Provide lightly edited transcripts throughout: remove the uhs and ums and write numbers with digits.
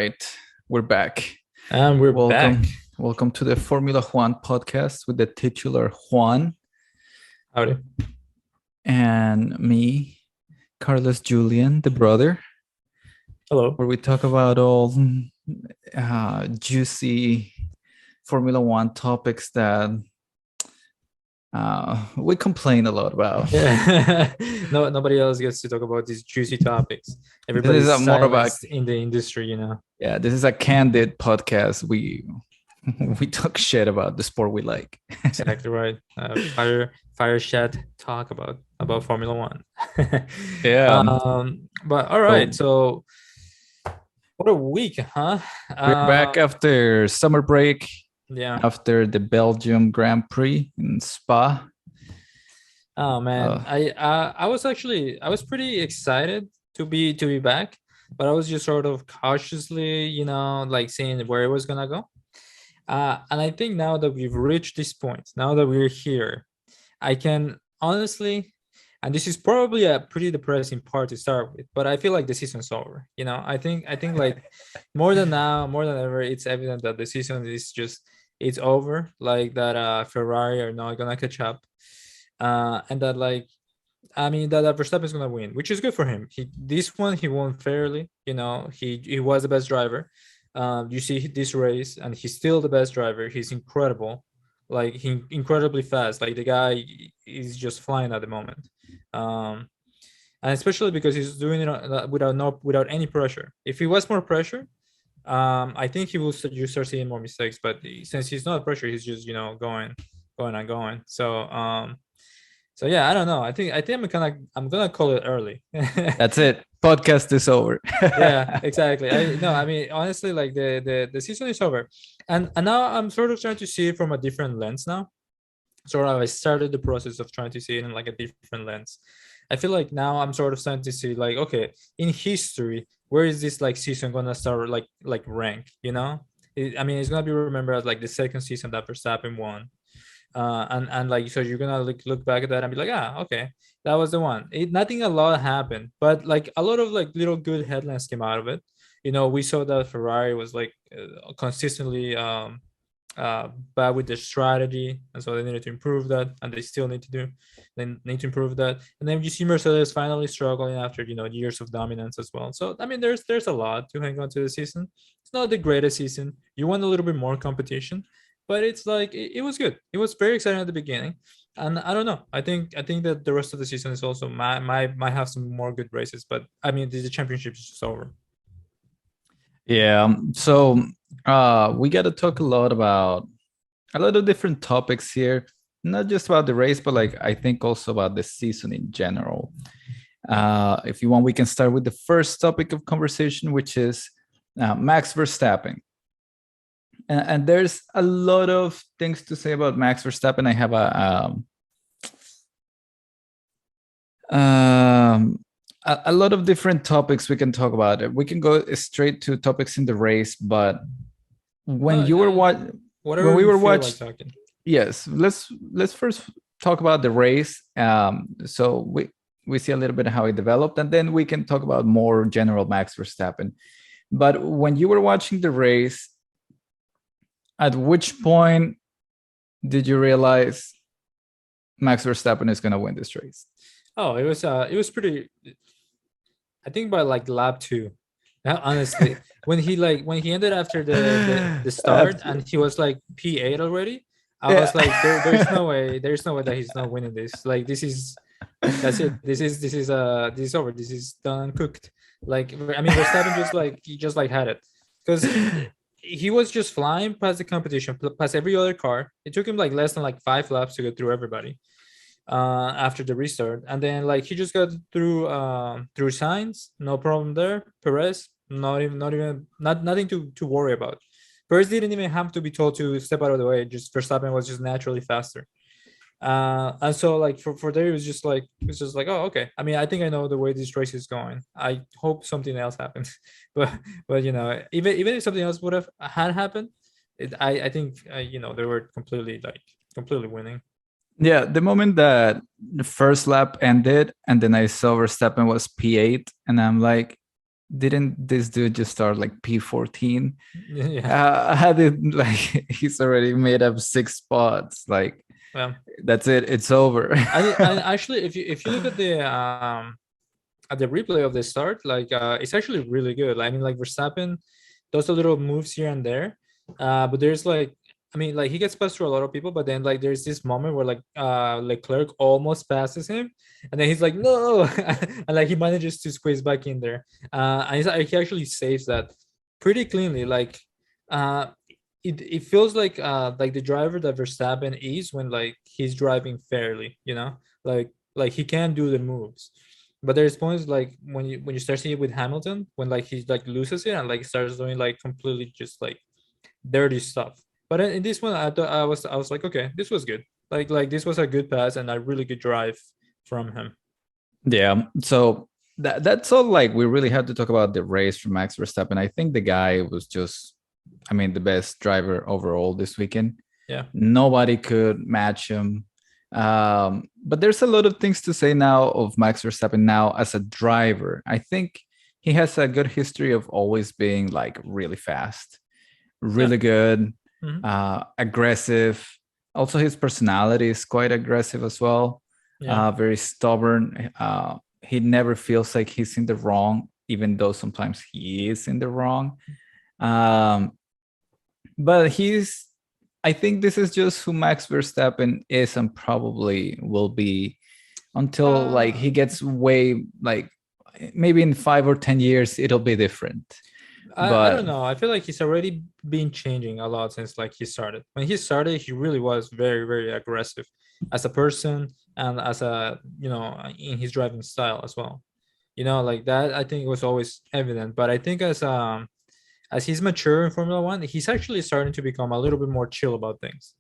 right, we're back. And we're Welcome, back. welcome to the Formula Juan podcast with the titular Juan Howdy. and me, Carlos Julian, the brother, Hello. where we talk about all juicy Formula One topics that we complain a lot about. Yeah. No, nobody else gets to talk about these juicy topics. This is Everybody's a more of a silenced in the industry. this is a candid podcast. We talk shit about the sport we like. Exactly right. Fire chat talk about Formula One. Yeah. But all right. So what a week, huh? We're back after summer break. Yeah. After the Belgium Grand Prix in Spa. Oh man, I was pretty excited to be back, but I was just sort of cautiously, like seeing where it was gonna go. And I think now that we've reached this point, now that we're here, I can honestly, and this is probably a pretty depressing part to start with, but I feel like the season's over. I think like more than ever, it's evident that the season is just it's over. Like that, Ferrari are not gonna catch up, and that that Verstappen is gonna win, which is good for him. He won fairly. He was the best driver. You see this race, and he's still the best driver. He's incredible, like he incredibly fast. Like the guy is just flying at the moment, and especially because he's doing it without any pressure. If he was more pressure, I think he will start seeing more mistakes. But since he's not pressure, he's just going and going. So yeah, I don't know. I think I'm gonna call it early. That's it. Podcast is over. Yeah, exactly. I mean, honestly, like the season is over, and now I'm sort of trying to see it from a different lens now. Sort of, I started the process of trying to see it in like a different lens. I feel like now I'm sort of starting to see like, okay, in history, where is this like season gonna start like rank? I mean, it's gonna be remembered as like the second season that Verstappen won. And like, so you're gonna look back at that and be like, okay, that was the one. Nothing a lot happened, but like a lot of like little good headlines came out of it. We saw that Ferrari was like consistently bad with their strategy, and so they needed to improve that, and they still need to improve that. And then you see Mercedes finally struggling after years of dominance as well. So I mean, there's a lot to hang on to the season. It's not the greatest season. You want a little bit more competition, but it's like it was good. It was very exciting at the beginning, and I don't know. I think that the rest of the season is also might have some more good races, but I mean the championship is just over. Yeah. So we got to talk a lot of different topics here, not just about the race, but like I think also about the season in general. If you want, we can start with the first topic of conversation, which is Max Verstappen. And there's a lot of things to say about Max Verstappen. I have a lot of different topics we can talk about. We can go straight to topics in the race, but when we were watching, yes, let's first talk about the race. So we see a little bit how it developed, and then we can talk about more general Max Verstappen. But when you were watching the race, at which point did you realize Max Verstappen is going to win this race? Oh, it was pretty. I think by like lap 2. Honestly, when he ended after the start and he was like P8 already, I was like, there's no way that he's not winning this. Like that's it. This is over. This is done and cooked. Like, I mean, Verstappen just had it, because he was just flying past the competition, past every other car. It took him like less than like 5 laps to go through everybody after the restart, and then like he just got through Sainz, no problem there. Perez, nothing to worry about. Perez didn't even have to be told to step out of the way. Just Verstappen was just naturally faster. And so like for there, it was just like oh, okay. I mean, I think I know the way this race is going. I hope something else happens, but even if something else would have happened, I think they were completely winning. Yeah, the moment that the first lap ended, and then I saw Verstappen was P8, and I'm like, didn't this dude just start like P14? Yeah. How did like he's already made up 6 spots? Like Well, that's it. It's over. I actually, if you look at the replay of the start, like it's actually really good. I mean, like Verstappen does a little moves here and there, but there's like, I mean, like he gets past through a lot of people, but then like there's this moment where like Leclerc almost passes him, and then he's like no, and like he manages to squeeze back in there, and he actually saves that pretty cleanly. Like uh, it feels like the driver that Verstappen is when like he's driving fairly, you know, like he can do the moves. But there's points like when you start seeing it with Hamilton, when like he like loses it and like starts doing like completely just like dirty stuff. But in this one, I thought I was like, okay, this was good. Like this was a good pass and a really good drive from him. Yeah. So that's all like we really had to talk about the race from Max Verstappen. I think the guy was just, I mean, the best driver overall this weekend. Yeah. Nobody could match him. But there's a lot of things to say now of Max Verstappen now as a driver. I think he has a good history of always being like really fast, Yeah. really good, Mhm. aggressive. Also, his personality is quite aggressive as well. Yeah. Very stubborn. He never feels like he's in the wrong, even though sometimes he is in the wrong. Um, but I think this is just who Max Verstappen is and probably will be until like Uh, he gets way like maybe in 5 or 10 years it'll be different. I But don't know. I feel like he's already been changing a lot since like he started. When he started, he really was very, very aggressive as a person and as a, you know, in his driving style as well. You know, like that I think was always evident. But I think as he's mature in Formula One, he's actually starting to become a little bit more chill about things.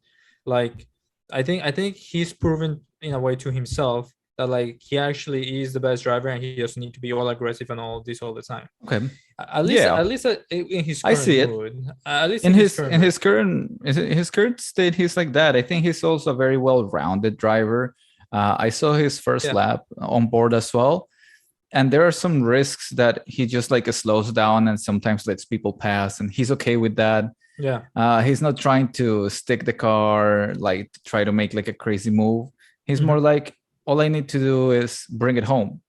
Like I think he's proven in a way to himself that like he actually is the best driver and he doesn't need to be all aggressive and all this all the time. okay, At least yeah, at least in his I current see it. mood. At least In in his his current in mood. his current state, he's like that. I think he's also a very well-rounded driver. I saw his first Yeah. lap on board as well, and there are some risks that he just like slows down and sometimes lets people pass, and he's okay with that. Yeah. He's not trying to stick the car, like try to make like a crazy move. He's more Mhm. like, all I need to do is bring it home.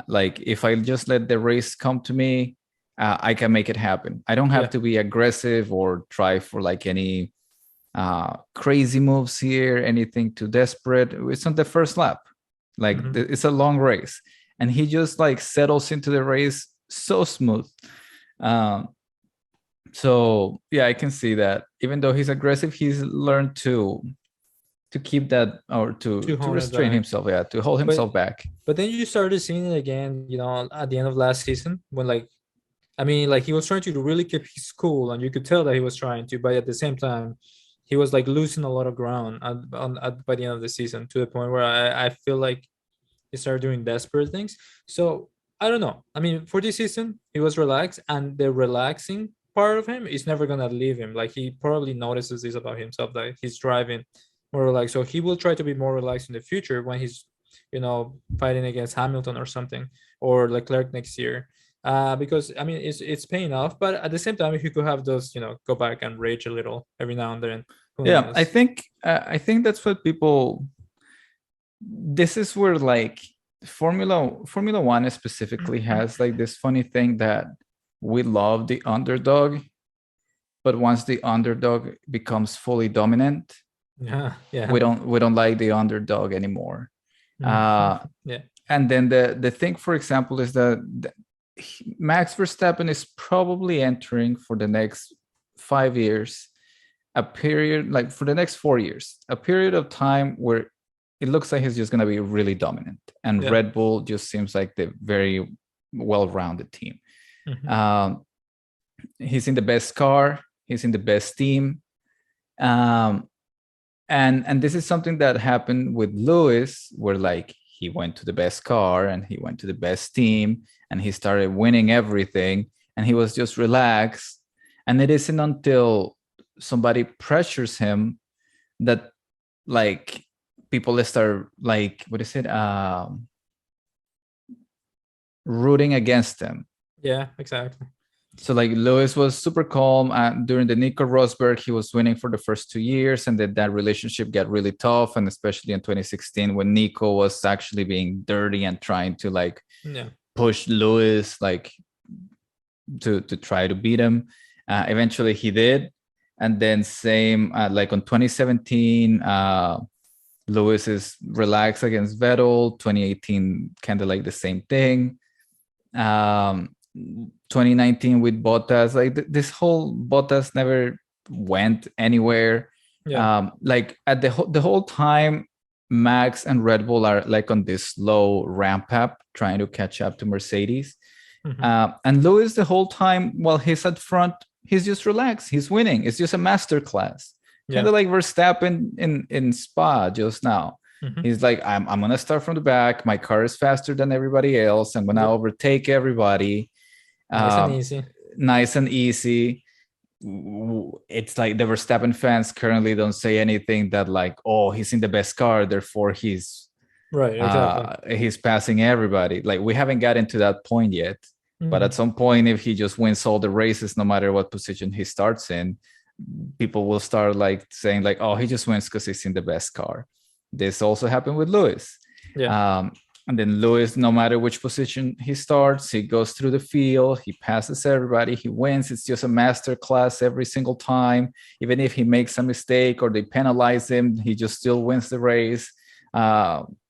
Like if I just let the race come to me, I can make it happen. I don't have Yeah. to be aggressive or try for like any crazy moves here, anything too desperate. It's on the first lap. Like Mhm. it's a long race, and he just like settles into the race so smooth. Um, so yeah, I can see that. Even though he's aggressive, he's learned to keep that or To to hone it restrain back. himself. Yeah, to hold But himself back. but then you started seeing it again, you know, at the end of last season when like I mean, like he was trying to really keep his cool, and you could tell that he was trying to, but at the same time, he was like losing a lot of ground by the end of the season to the point where I feel like he started doing desperate things. So I don't know. I mean, for this season, he was relaxed, and the relaxing part of him is never gonna leave him. Like he probably notices this about himself that he's driving more relaxed. So he will try to be more relaxed in the future when he's, you know, fighting against Hamilton or something or Leclerc next year. Because I mean, it's paying off, but at the same time, if you could have those, you know, go back and rage a little every now and then, who Yeah, knows? I think that's what people. This is where like Formula One specifically has like this funny thing that we love the underdog, but once the underdog becomes fully dominant, Yeah, yeah. we don't like the underdog anymore. Mhm. Uh, Yeah, and then the thing, for example, is that Max Verstappen is probably entering for the next 5 years a period, like for the next 4 years, a period of time where it looks like he's just going to be really dominant, and yeah. Red Bull just seems like the very well-rounded team. Mhm. um, he's in the best car, he's in the best team. um, and this is something that happened with Lewis, where like he went to the best car and he went to the best team and he started winning everything and he was just relaxed. And it isn't until somebody pressures him that like people start like, what is it, rooting against him. Yeah, exactly. So like Lewis was super calm during the Nico Rosberg. He was winning for the first 2 years, and then that relationship got really tough. And especially in 2016, when Nico was actually being dirty and trying to like Yeah. push Lewis like to try to beat him. Eventually, he did, and then same like on 2017. Lewis is relaxed against Vettel. 2018, kind of like the same thing. 2019 with Bottas, like this whole Bottas never went anywhere. Yeah. Like at the whole time, Max and Red Bull are like on this slow ramp up, trying to catch up to Mercedes. And Lewis, the whole time while he's at front, he's just relaxed. He's winning. It's just a master class, kind of like Verstappen in Spa just now. He's like, I'm gonna start from the back. My car is faster than everybody else. I'm gonna overtake everybody. Nice and easy. Nice and easy. It's like the Verstappen fans currently don't say anything that like, oh, he's in the best car, therefore he's right. Exactly. He's passing everybody. Like we haven't gotten to that point yet. But at some point, if he just wins all the races, no matter what position he starts in, people will start like saying like, oh, he just wins because he's in the best car. This also happened with Lewis. Yeah. And then Lewis, no matter which position he starts, he goes through the field, he passes everybody, he wins. It's just a master class every single time. Even if he makes a mistake or they penalize him, he just still wins the race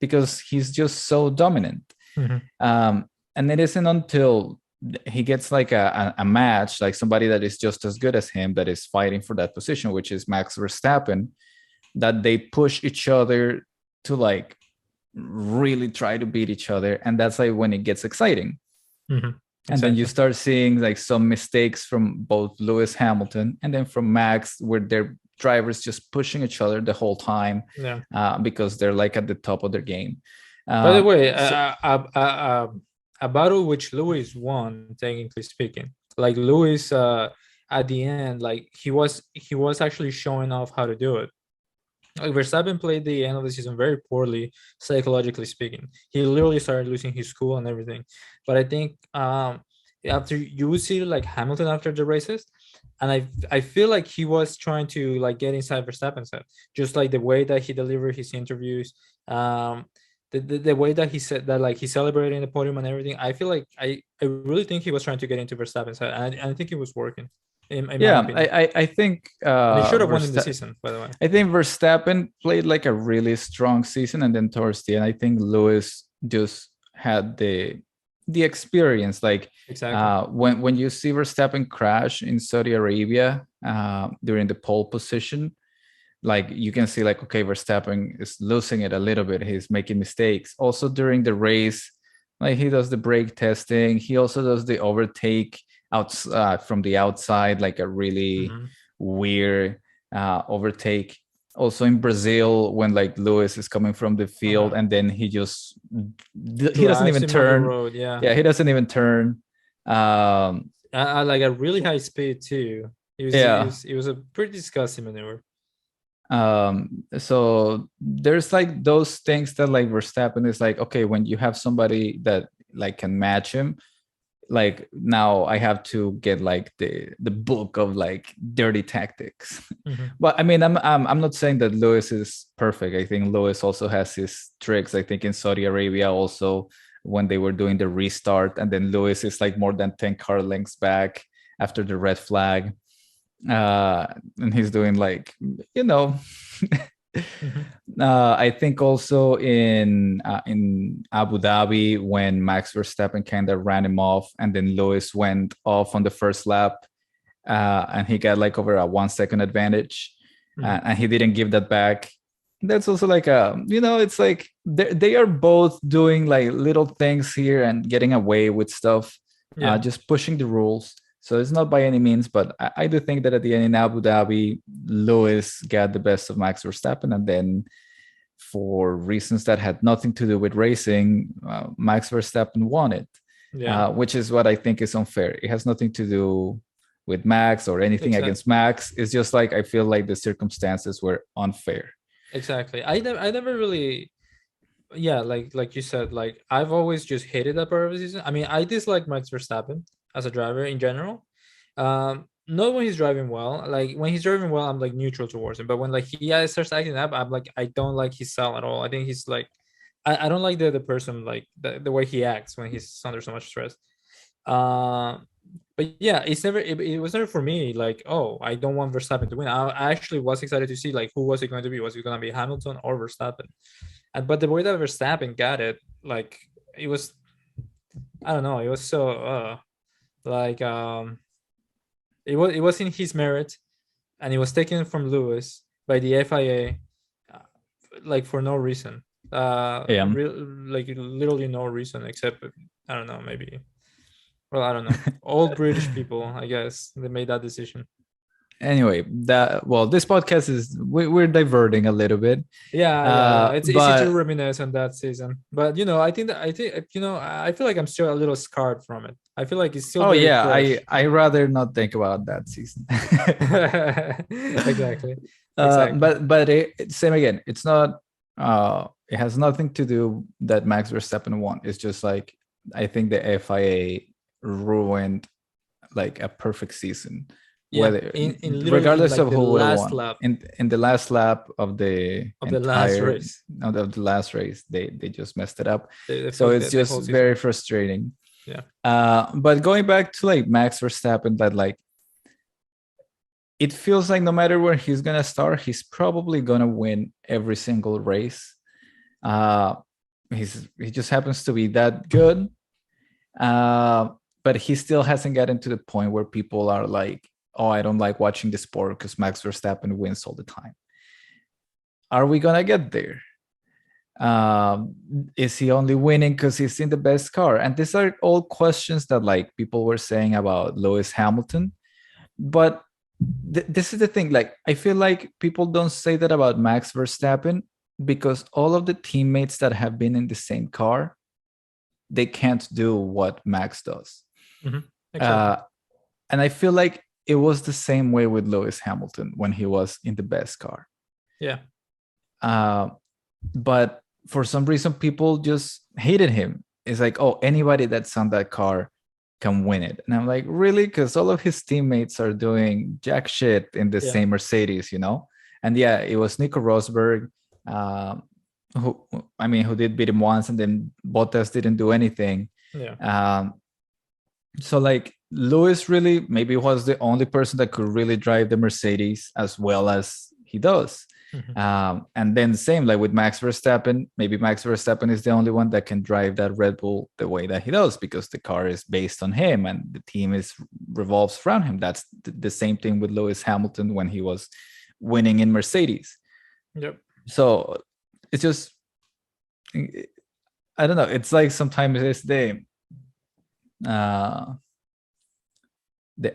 because he's just so dominant. And it isn't until he gets like a match, like somebody that is just as good as him that is fighting for that position, which is Max Verstappen, that they push each other to like really try to beat each other. And that's like when it gets exciting. And then you start seeing like some mistakes from both Lewis Hamilton and then from Max, where their drivers just pushing each other the whole time because they're like at the top of their game. By the way, a battle which Lewis won, technically speaking. Like Lewis, at the end, like he was actually showing off how to do it. Like Verstappen played the end of the season very poorly, psychologically speaking. He literally started losing his cool and everything. But I think after you would see like Hamilton after the races, and I feel like he was trying to like get inside Verstappen's head, just like the way that he delivered his interviews. The way that he said that like he celebrated in the podium and everything, I feel like I really think he was trying to get into Verstappen's head, and I think it was working. In my opinion. I think they should have won in the season, by the way. I think Verstappen played like a really strong season, and then towards the end, I think Lewis just had the experience. Like when you see Verstappen crash in Saudi Arabia during the pole position, like you can see like, okay, Verstappen is losing it a little bit. He's making mistakes. Also during the race, like he does the brake testing. He also does the overtake out from the outside, like a really weird overtake. Also in Brazil, when like Lewis is coming from the field and then he just he doesn't even turn. He doesn't even turn. Like a really high speed too. It was a pretty disgusting maneuver. So there's like those things that like Verstappen is like, okay, when you have somebody that like can match him, like now I have to get like the book of like dirty tactics. But I mean, I'm not saying that Lewis is perfect. I think Lewis also has his tricks. I think in Saudi Arabia also, when they were doing the restart, and then Lewis is like more than 10 car lengths back after the red flag, and he's doing like, you know. I think also in Abu Dhabi, when Max Verstappen kind of ran him off, and then Lewis went off on the first lap, and he got like over a 1 second advantage, and he didn't give that back. That's also like it's like they are both doing like little things here and getting away with stuff, just pushing the rules. So it's not by any means, but I do think that at the end in Abu Dhabi, Lewis got the best of Max Verstappen. And then for reasons that had nothing to do with racing, Max Verstappen won it, which is what I think is unfair. It has nothing to do with Max or anything against Max. It's just like I feel like the circumstances were unfair. Exactly. I never really... like you said, like I've always just hated that part of the season. I mean, I dislike Max Verstappen. as a driver in general. Not when he's driving well. Like when he's driving well, I'm like neutral towards him. But when like he starts acting up, I'm like, I don't like his style at all. I think he's like, I don't like the person, like the way he acts when he's under so much stress. But yeah, it was never for me like, oh, I don't want Verstappen to win. I actually was excited to see like who was it going to be. Was it going to be Hamilton or Verstappen? But the way that Verstappen got it, like it was, I don't know, it was so like it was in his merit, and it was taken from Lewis by the FIA, like for no reason. Like literally no reason except, I don't know, maybe, well, I don't know, old British people, I guess they made that decision. Anyway, this podcast is we're diverting a little bit. Yeah. It's easy to reminisce on that season, but I think I feel like I'm still a little scarred from it. I feel like it's still. Oh yeah, I rather not think about that season. Exactly. But same again. It's not. It has nothing to do that Max Verstappen won. It's just like I think the FIA ruined like a perfect season. Yeah, whether regardless of who would have won lap. In the last lap of the last race, of the last race, they just messed it up. So it's just very frustrating. Yeah. But going back to like Max Verstappen, that like it feels like no matter where he's gonna start, he's probably gonna win every single race. He just happens to be that good. But he still hasn't gotten to the point where people are like, oh, I don't like watching the sport because Max Verstappen wins all the time. Are we gonna get there? Is he only winning because he's in the best car? And these are all questions that like people were saying about Lewis Hamilton. But this is the thing. Like, I feel like people don't say that about Max Verstappen because all of the teammates that have been in the same car, they can't do what Max does. Mm-hmm. Exactly. And I feel like it was the same way with Lewis Hamilton when he was in the best car. Yeah. But for some reason, people just hated him. It's like, oh, anybody that's on that car can win it. And I'm like, really? Because all of his teammates are doing jack shit in the same Mercedes, And yeah, it was Nico Rosberg, who did beat him once, and then Bottas didn't do anything. Yeah. So like Lewis really maybe was the only person that could really drive the Mercedes as well as he does. Mm-hmm. And then same like with Max Verstappen, maybe Max Verstappen is the only one that can drive that Red Bull the way that he does because the car is based on him and the team revolves around him. That's the same thing with Lewis Hamilton when he was winning in Mercedes. Yep. So it's just, I don't know. It's like sometimes it's the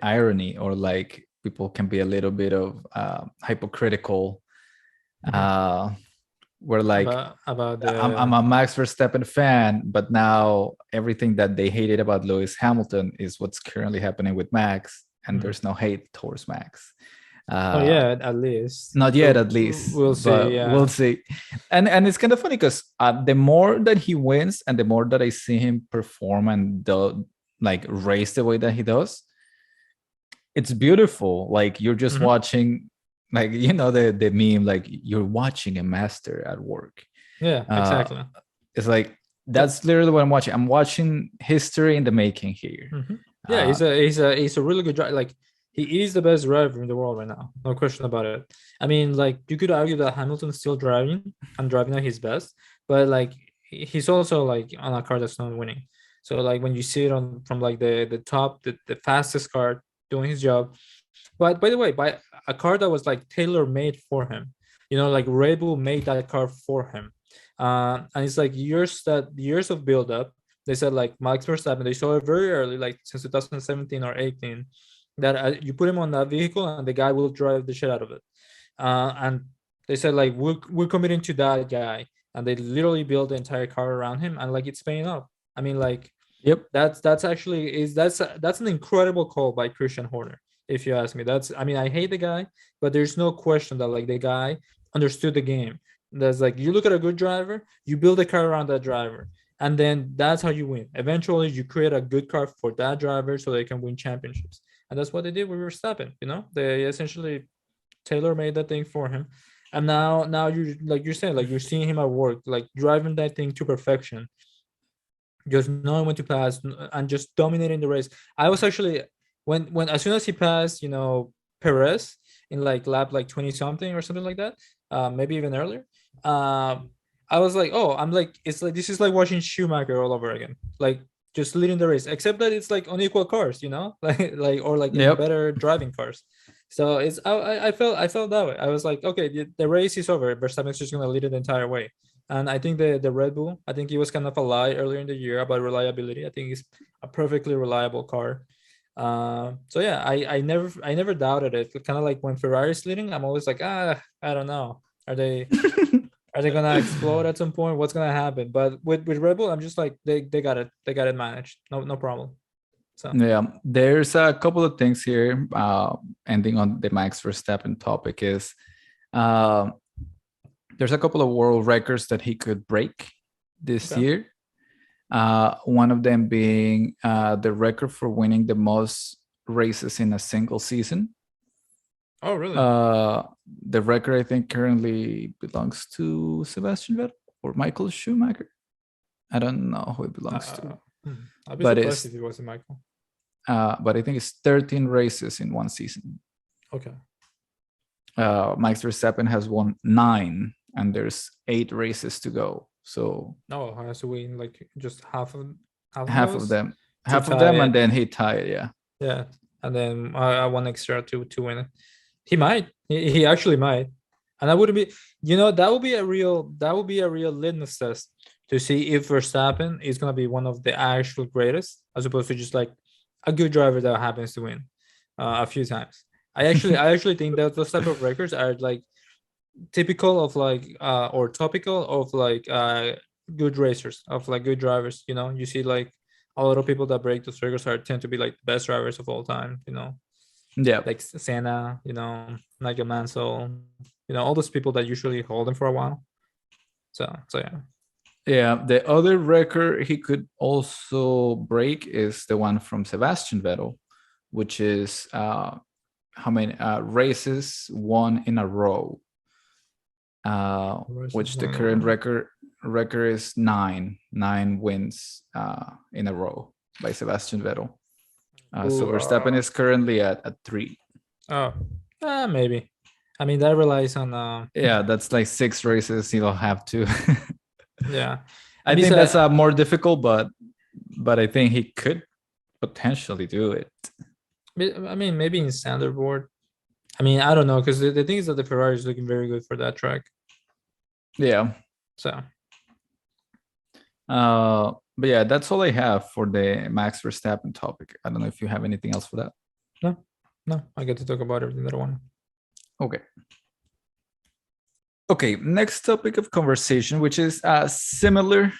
irony, or like people can be a little bit of hypocritical, where like about I'm a Max Verstappen fan, but now everything that they hated about Lewis Hamilton is what's currently happening with Max, and there's no hate towards Max. At least not yet. At least we'll see. Yeah. We'll see. And it's kind of funny because the more that he wins and the more that I see him perform and like race the way that he does, it's beautiful. Like you're just watching, like the meme, like you're watching a master at work. Yeah, exactly. It's like that's literally what I'm watching. I'm watching history in the making here. Mm-hmm. Yeah, he's a really good driver. Like he is the best driver in the world right now, no question about it. I mean, like you could argue that Hamilton's still driving and driving at his best, but like he's also like on a car that's not winning. So like when you see it from like the top, the fastest car doing his job, but by the way, by a car that was like tailor made for him, like Red Bull made that car for him, and it's like years of build up. They said like Max Verstappen, they saw it very early, like since 2017 or 18, that you put him on that vehicle and the guy will drive the shit out of it, and they said like we're committing to that guy, and they literally built the entire car around him, and like it's paying off. I mean, like, yep, that's an incredible call by Christian Horner, if you ask me. I hate the guy, but there's no question that like the guy understood the game. That's like, you look at a good driver, you build a car around that driver. And then that's how you win. Eventually, you create a good car for that driver so they can win championships. And that's what they did with Verstappen. They essentially tailor made that thing for him. And now you like you're saying, like you're seeing him at work, like driving that thing to perfection, just knowing when to pass and just dominating the race. I was actually when as soon as he passed, Perez in like lap like 20 something or something like that, maybe even earlier. I was like, oh, I'm like, it's like this is like watching Schumacher all over again, like just leading the race, except that it's like unequal cars, like or like in Yep. better driving cars. So it's I felt that way. I was like, okay, the race is over. Verstappen's just gonna lead it the entire way. And I think the Red Bull, I think it was kind of a lie earlier in the year about reliability. I think it's a perfectly reliable car. So yeah, I never doubted it. Kind of like when Ferrari's leading, I'm always like, I don't know. Are they are they gonna explode at some point? What's gonna happen? But with Red Bull, I'm just like they got it managed. No problem. So Yeah, there's a couple of things here. Ending on the Max Verstappen topic is, uh, there's a couple of world records that he could break this okay. year. One of them being the record for winning the most races in a single season. Oh really? The record I think currently belongs to Sebastian Vettel or Michael Schumacher. I don't know who it belongs to, I'd be but surprised it's if it wasn't Michael. but I think it's 13 races in one season. Okay. Max Verstappen has won 9, and there's 8 races to go. So no, I has to win like just half of half of those them, to half of tie them, and it. then he tied. Yeah, Yeah, and then I want extra to win it. He might. He actually might, and that would be, that would be a real litmus test to see if Verstappen is gonna be one of the actual greatest, as opposed to just like a good driver that happens to win a few times. I actually think that those type of records are like typical of like or topical of like good racers, of like good drivers. You see like a lot of people that break those records tend to be like the best drivers of all time. yeah, Like Senna, Nigel Mansell, all those people that usually hold them for a while. So yeah. yeah. The other record he could also break is the one from Sebastian Vettel, which is how many races won in a row. Versus Which the one in a current row. record is nine wins in a row by Sebastian Vettel. So Ooh, Verstappen is currently at 3. oh, maybe. I mean, that relies on Yeah, that's like 6 races he'll have to. yeah. I I mean, think so that's more difficult, but I think he could potentially do it. I mean, maybe in standard board. I mean, I don't know, because the thing is that the Ferrari is looking very good for that track. Yeah. So But yeah, that's all I have for the Max Verstappen topic. I don't know if you have anything else for that. no, I get to talk about everything that I want. Okay. Okay, next topic of conversation, which is similar,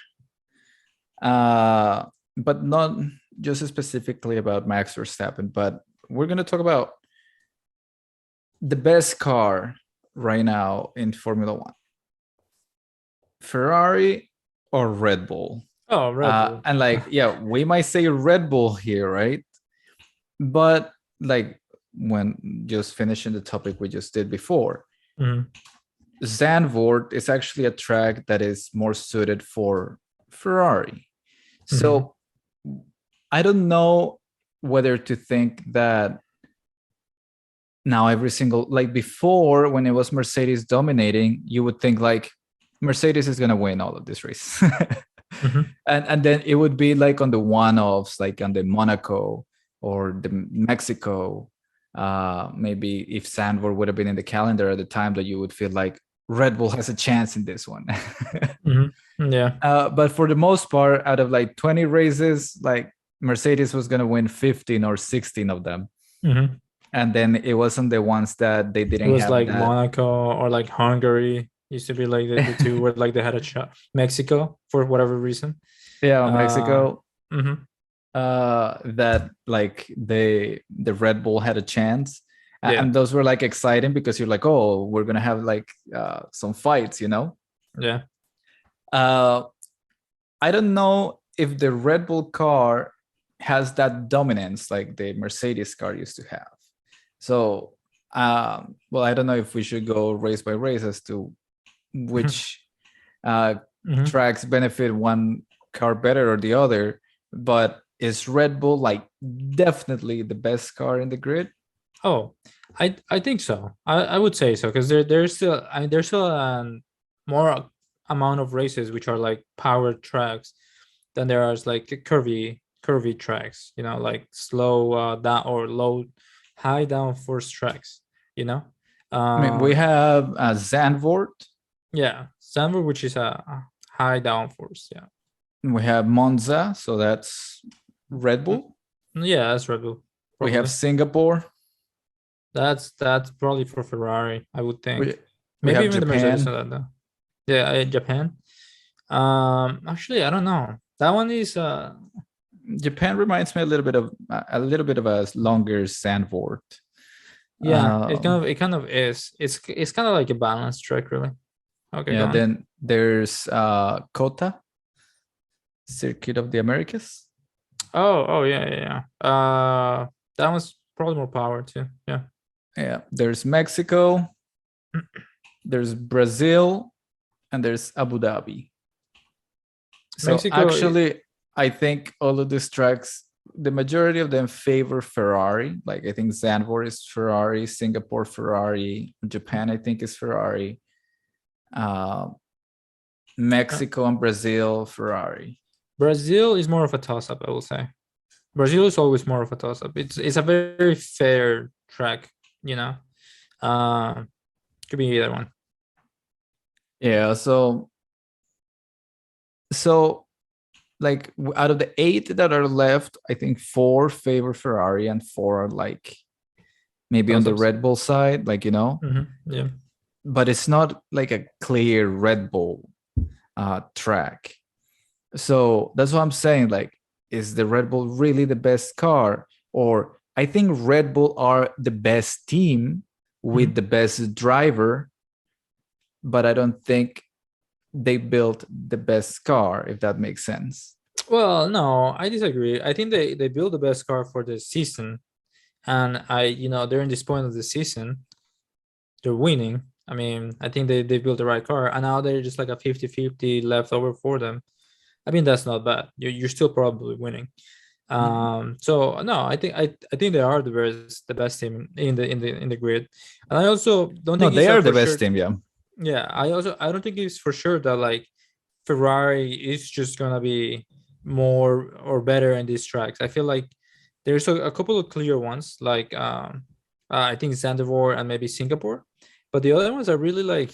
but not just specifically about Max Verstappen, but we're going to talk about the best car right now in Formula One. Ferrari or Red Bull? Oh, Red Bull. And like, yeah, we might say Red Bull here, right? But like when just finishing the topic we just did before, Zandvoort is actually a track that is more suited for Ferrari. So I don't know whether to think that now every single, like before when it was Mercedes dominating, you would think like Mercedes is going to win all of this race. And then it would be like on the one-offs, like on the Monaco or the Mexico. Maybe if Zandvoort would have been in the calendar at the time, that you would feel like Red Bull has a chance in this one. Yeah. But for the most part, out of like 20 races, like Mercedes was going to win 15 or 16 of them. And then it wasn't the ones that they didn't It was have like that. Monaco or like Hungary used to be like the two where like they had a shot. Mexico for whatever reason. Yeah, Mexico. Mm-hmm. That like the Red Bull had a chance. Yeah. And those were like exciting because you're like, oh, we're gonna have like some fights, Yeah. I don't know if the Red Bull car has that dominance like the Mercedes car used to have. So, well, I don't know if we should go race by race as to which tracks benefit one car better or the other. But is Red Bull like definitely the best car in the grid? Oh, I think so. I would say so because there's still there's still more amount of races which are like power tracks than there are like curvy tracks. You know, like slow down or low high downforce tracks. You know, I mean, we have Zandvoort. Yeah, Zandvoort, which is a high downforce. Yeah. We have Monza, so that's Red Bull. Yeah, that's Red Bull. Probably. We have Singapore. That's probably for Ferrari, I would think. We Maybe have even Japan. the Mercedes that though. Yeah, Japan. Actually, I don't know. That one is Japan reminds me a little bit of a longer Zandvoort. Yeah, it kind of is. It's kind of like a balanced track, really. Okay. Yeah. Then there's COTA, Circuit of the Americas. Oh yeah. That one's probably more power too. Yeah. Yeah. There's Mexico. There's Brazil, and there's Abu Dhabi. So Mexico, actually, I think all of these tracks, the majority of them favor Ferrari. Like I think Zandvoort is Ferrari, Singapore Ferrari, Japan I think is Ferrari, Mexico and Brazil Ferrari. Brazil is more of a toss-up, I will say. Brazil is always more of a toss-up. It's a very fair track, you know. Could be either one. Yeah, so like out of the 8 that are left, I think 4 favor Ferrari and 4 are like maybe on the Red Bull side, like, you know. Yeah, but it's not like a clear Red Bull track. So that's what I'm saying. Like, is the Red Bull really the best car? Or I think Red Bull are the best team with the best driver, but I don't think they built the best car, if that makes sense. Well, no, I disagree. I think they built the best car for the season. And during this point of the season, they're winning. I mean, I think they built the right car, and now they're just like a 50-50 left over for them. I mean, that's not bad. You're still probably winning. So no, I think they are the best team in the grid. And I also don't think they are the best team. Yeah, I don't think it's for sure that like Ferrari is just gonna be more or better in these tracks. I feel like there's a couple of clear ones, like I think Zandvoort and maybe Singapore, but the other ones are really like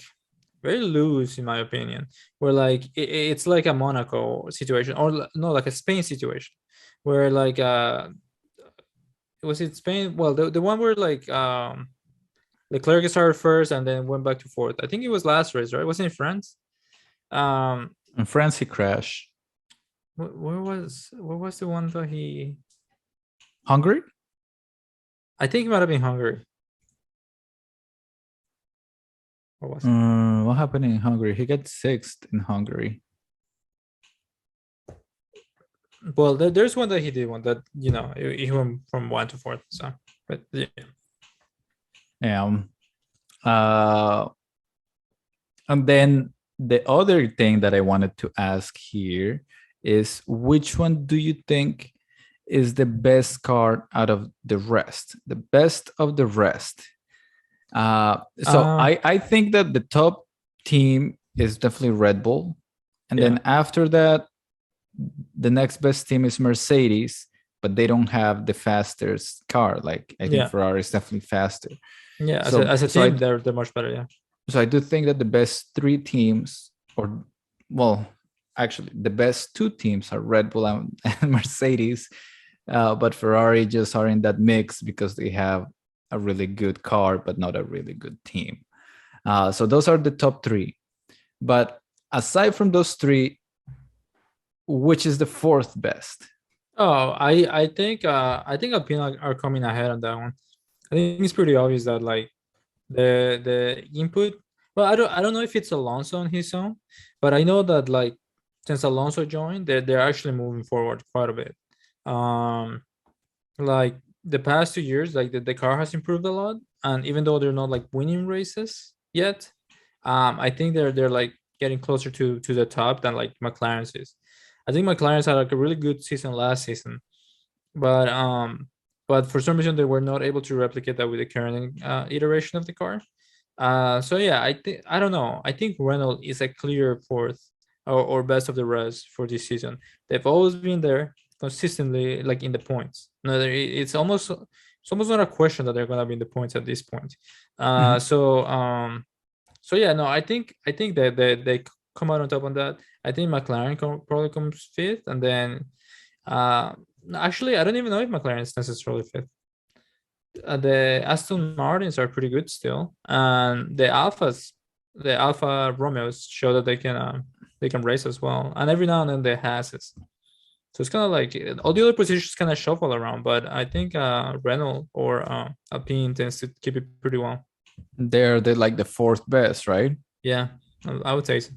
very loose in my opinion. Where like it's like a Monaco situation, or no, like a Spain situation, where like was it Spain? Well, the one where like Leclerc started first and then went back to fourth. I think it was last race, right? Was it in France? In France, he crashed. Where was the one that he? Hungary? I think it might have been Hungary. What was it? What happened in Hungary? He got 6th in Hungary. Well, there's one that he did one that he went from 1 to 4th. So, but yeah. And then the other thing that I wanted to ask here is, which one do you think is the best car out of the rest? The best of the rest. I think that the top team is definitely Red Bull. And then after that, the next best team is Mercedes, but they don't have the fastest car. Like I think Ferrari is definitely faster. Yeah, as a team, they're much better. Yeah. So I do think that the best 3 teams, or well, actually the best 2 teams are Red Bull and Mercedes, but Ferrari just are in that mix because they have a really good car, but not a really good team. So those are the top 3. But aside from those 3, which is the 4th best? Oh, I think Alpine are coming ahead on that one. I think it's pretty obvious that like the input. Well, I don't know if it's Alonso on his own, but I know that like since Alonso joined, they're actually moving forward quite a bit. Like the past 2 years, like the car has improved a lot, and even though they're not like winning races yet, I think they're like getting closer to the top than like McLaren's is. I think McLaren's had like a really good season last season, but for some reason they were not able to replicate that with the current iteration of the car. So yeah, I don't know. I think Renault is a clear fourth or best of the rest for this season. They've always been there consistently, like in the points. No, it's almost not a question that they're gonna be in the points at this point. Mhm. So yeah, no, I think that they come out on top on that. I think McLaren probably comes fifth, and then uh actually I don't even know if McLaren is necessarily fifth. The Aston Martins are pretty good still, and the Alfa Romeos show that they can race as well, and every now and then the Hasses. So it's kind of like all the other positions kind of shuffle around, but I think Renault or Alpine tends to keep it pretty well. They're like the fourth best, right? Yeah, I would say so.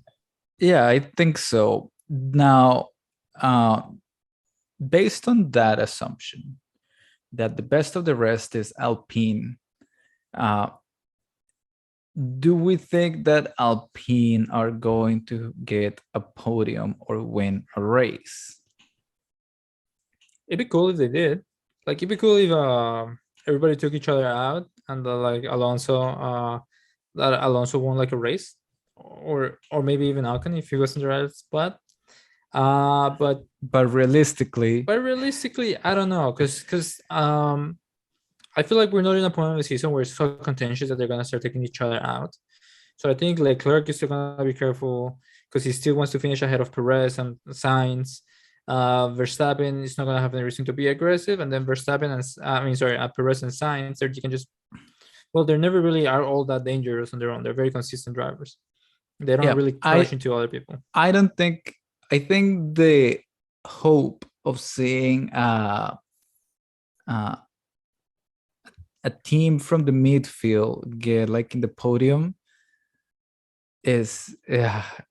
Yeah, I think so. Now, uh, based on that assumption that the best of the rest is Alpine, uh, do we think that Alpine are going to get a podium or win a race? It'd be cool if they did. Like it'd be cool if everybody took each other out and like Alonso won like a race, or maybe even Ocon if he was in the right spot. Uh, but But realistically, but realistically, I don't know, because I feel like we're not in a point of the season where it's so contentious that they're gonna start taking each other out. So I think Leclerc is still gonna be careful because he still wants to finish ahead of Perez and Sainz. Verstappen is not gonna have any reason to be aggressive, and then Verstappen and Perez and Sainz, you can just they never really are all that dangerous on their own. They're very consistent drivers. They don't yeah, really crash into other people. I don't think I think the hope of seeing uh, a team from the midfield get like in the podium is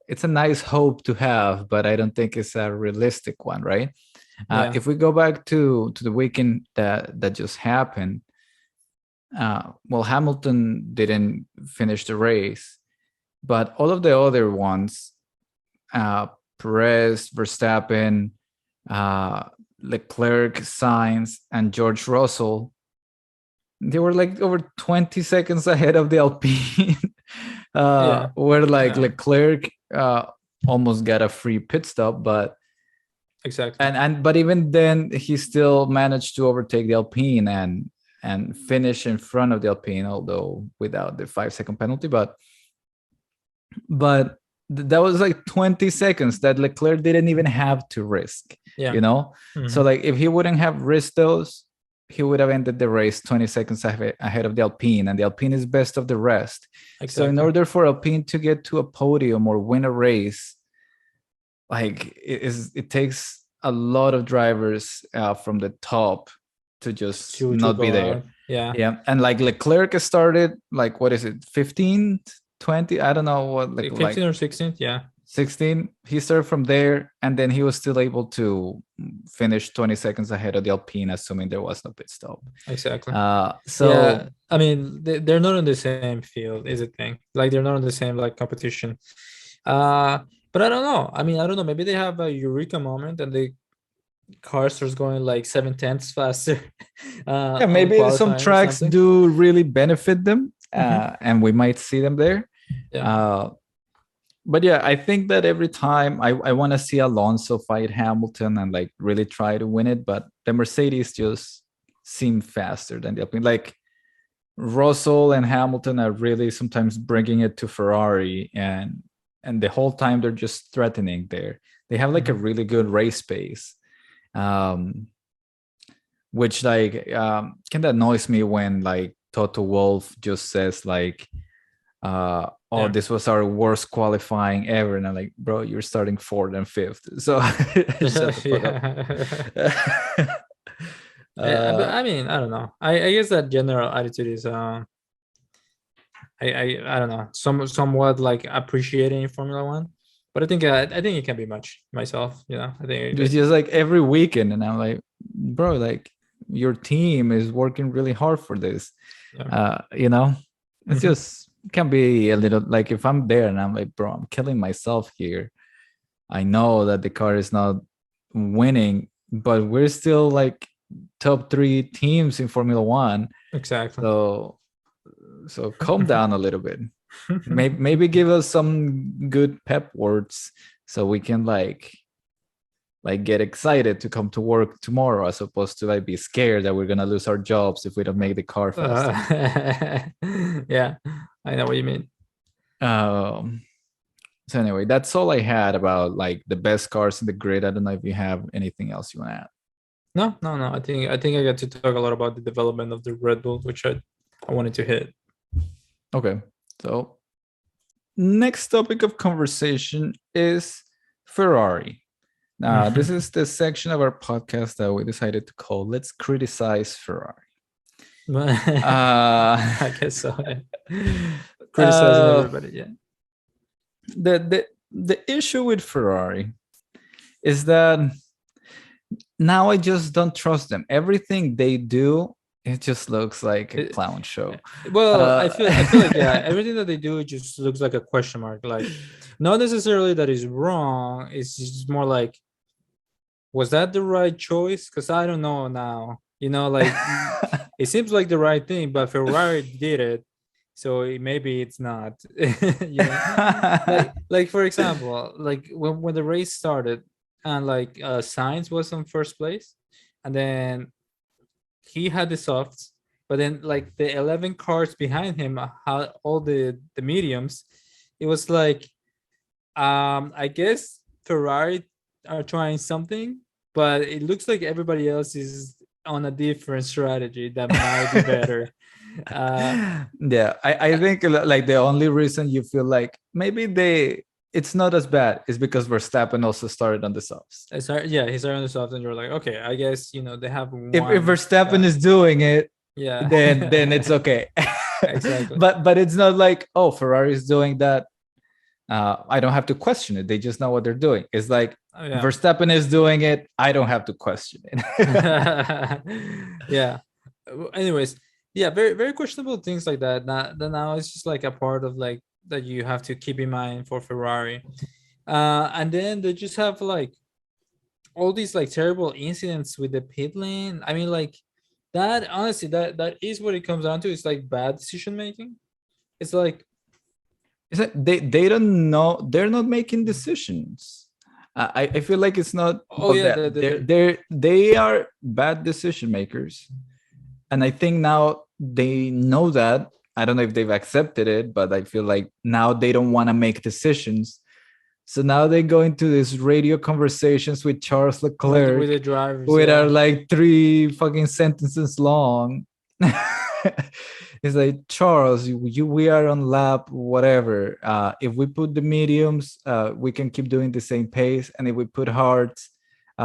it's a nice hope to have, but I don't think it's a realistic one, right? Yeah, If we go back to the weekend that just happened, well, Hamilton didn't finish the race, but all of the other ones, Perez, Verstappen, Leclerc, Sainz, and George Russell, they were like over 20 seconds ahead of the Alpine. yeah, Where like yeah, Leclerc almost got a free pit stop, but exactly. but even then he still managed to overtake the Alpine and finish in front of the Alpine, although without the 5-second penalty. But that was like 20 seconds that Leclerc didn't even have to risk, Yeah. you know. So Mhm. like if he wouldn't have risked those, he would have ended the race 20 seconds ahead of the Alpine, and the Alpine is best of the rest. So in Exactly. order for Alpine to get to a podium or win a race, like it takes a lot of drivers from the top to just To not be go there. out. Yeah. Yeah, and like Leclerc started like what is it, 15, 20? I don't know what, like 15 or 16th. Yeah. 16. He started from there, and then he was still able to finish 20 seconds ahead of the Alpine, assuming there was no pit stop. Exactly. Yeah. So I mean, they're not on the same field, is the thing. Like they're not on the same like competition. Uh, but I don't know. I mean, I don't know. Maybe they have a eureka moment and the car starts going like 7/10 faster yeah, on maybe some qualifying or tracks something. do really benefit them, Hmm. and we might see them there. Yeah. Uh, but yeah, I think that every time I want to see Alonso fight Hamilton and like really try to win it, but the Mercedes just seem faster than the Alpine. Like Russell and Hamilton are really sometimes bringing it to Ferrari, and the whole time they're just threatening there. They have like a Hmm. really good race pace, um, which like kind of annoys me when like Toto Wolff just says like, oh, Yeah. this was our worst qualifying ever, and I'm like, bro, you're starting fourth and fifth, so shut the fuck up. Yeah. But uh, I mean, I don't know. I guess that general attitude is I don't know, somewhat like appreciating Formula One, But I think it can be much myself. I think It's just like every weekend, and I'm like, bro, like your team is working really hard for this. yeah. It's just can be a little like if I'm there and I'm like, bro, I'm killing myself here. I know that the car is not winning, but we're still like top 3 teams in Formula One. Exactly. So calm down a little bit. Maybe give us some good pep words so we can like get excited to come to work tomorrow, as opposed to like be scared that we're gonna lose our jobs if we don't make the car faster. Yeah, I know what you mean. So anyway, that's all I had about like the best cars in the grid. I don't know if you have anything else you want to add. No, no, no. I think I got to talk a lot about the development of the Red Bull, which I wanted to hit. Okay, so next topic of conversation is Ferrari. Now, this is the section of our podcast that we decided to call "Let's Criticize Ferrari." I guess so. Criticizing everybody, yeah. The issue with Ferrari is that now I just don't trust them. Everything they do, it just looks like a clown show. Well, I feel like everything that they do, it just looks like a question mark. Like, not necessarily that is wrong. It's just more like, was that the right choice? Because I don't know now. Like it seems like the right thing, but Ferrari did it, so maybe it's not. like for example, like when the race started, and like Sainz was in first place, and then he had the softs, but then like the 11 cars behind him had all the mediums. It was like, I guess Ferrari are trying something, but it looks like everybody else is on a different strategy that might be better. Yeah, I think like the only reason you feel like maybe it's not as bad is because Verstappen also started on the softs. He started on the softs, and you're like, okay, I guess they have one. If Verstappen is doing it, yeah, then it's okay. Exactly. But it's not like, oh, Ferrari is doing that. I don't have to question it. They just know what they're doing. It's like Verstappen is doing it. I don't have to question it. Yeah. Anyways, yeah, very very questionable things like that. Now it's just like a part of like that you have to keep in mind for Ferrari. And then they just have like all these like terrible incidents with the pit lane. I mean, like that honestly, that is what it comes down to. It's like bad decision making. It's like they don't know. They're not making decisions. I feel like it's not. Oh yeah, they are bad decision makers, and I think now they know that. I don't know if they've accepted it, but I feel like now they don't want to make decisions. So now they go into these radio conversations with Charles Leclerc with the drivers, which are like 3 fucking sentences long. It's like, Charles, we are on lap whatever. If we put the mediums, we can keep doing the same pace, and if we put hards,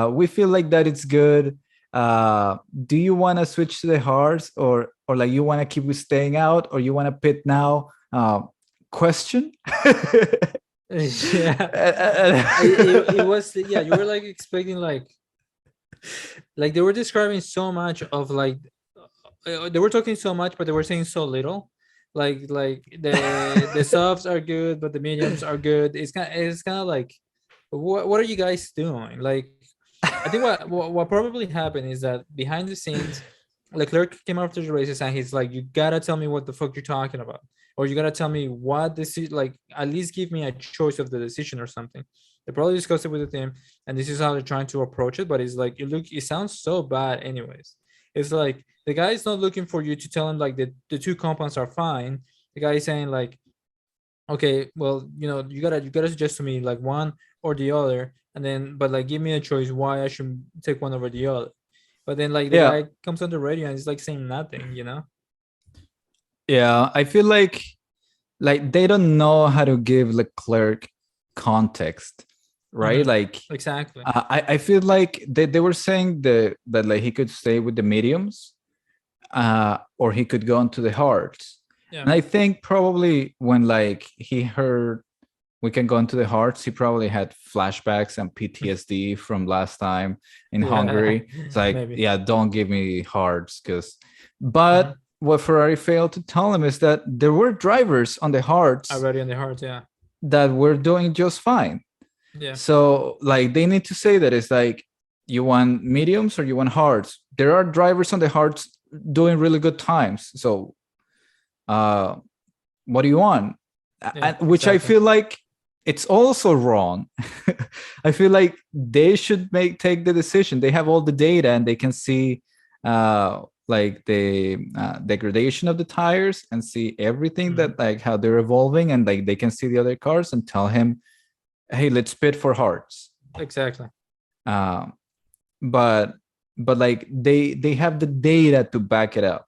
we feel like that it's good. Do you want to switch to the hards, or like you want to keep staying out, or you want to pit now? Question. Yeah. It was, yeah, you were like expecting like they were describing so much of like they were talking so much, but they were saying so little. Like the softs are good, but the mediums are good. It's kind of like, what are you guys doing? Like, I think what probably happened is that behind the scenes, Leclerc came after the races and he's like, you gotta tell me what the fuck you're talking about, or you gotta tell me what this is, like at least give me a choice of the decision or something. They probably discussed it with the team, and this is how they're trying to approach it. But it's like, it sounds so bad anyways. It's like the guy is not looking for you to tell him like the two compounds are fine. The guy is saying like, okay, well, you gotta suggest to me like one or the other, and then but like give me a choice why I should take one over the other. But then like the guy comes on the radio and he's like saying nothing. Yeah, I feel like they don't know how to give Leclerc context, right? Like exactly. I feel like they were saying that like he could stay with the mediums, or he could go into the hards. Yeah. And I think probably when like he heard we can go into the hearts. He probably had flashbacks and PTSD from last time in Hungary. It's like, maybe. yeah, don't give me hearts, but what Ferrari failed to tell him is that there were drivers on the hearts already on the hearts, yeah, that were doing just fine. Yeah. So like they need to say that it's like, you want mediums or you want hards? There are drivers on the hards doing really good times. So what do you want? Yeah, Which exactly. I feel like it's also wrong. I feel like they should take the decision. They have all the data and they can see like the degradation of the tires and see everything that like how they're evolving, and like they can see the other cars and tell him, hey, let's bid for hearts. Exactly. But like they have the data to back it up.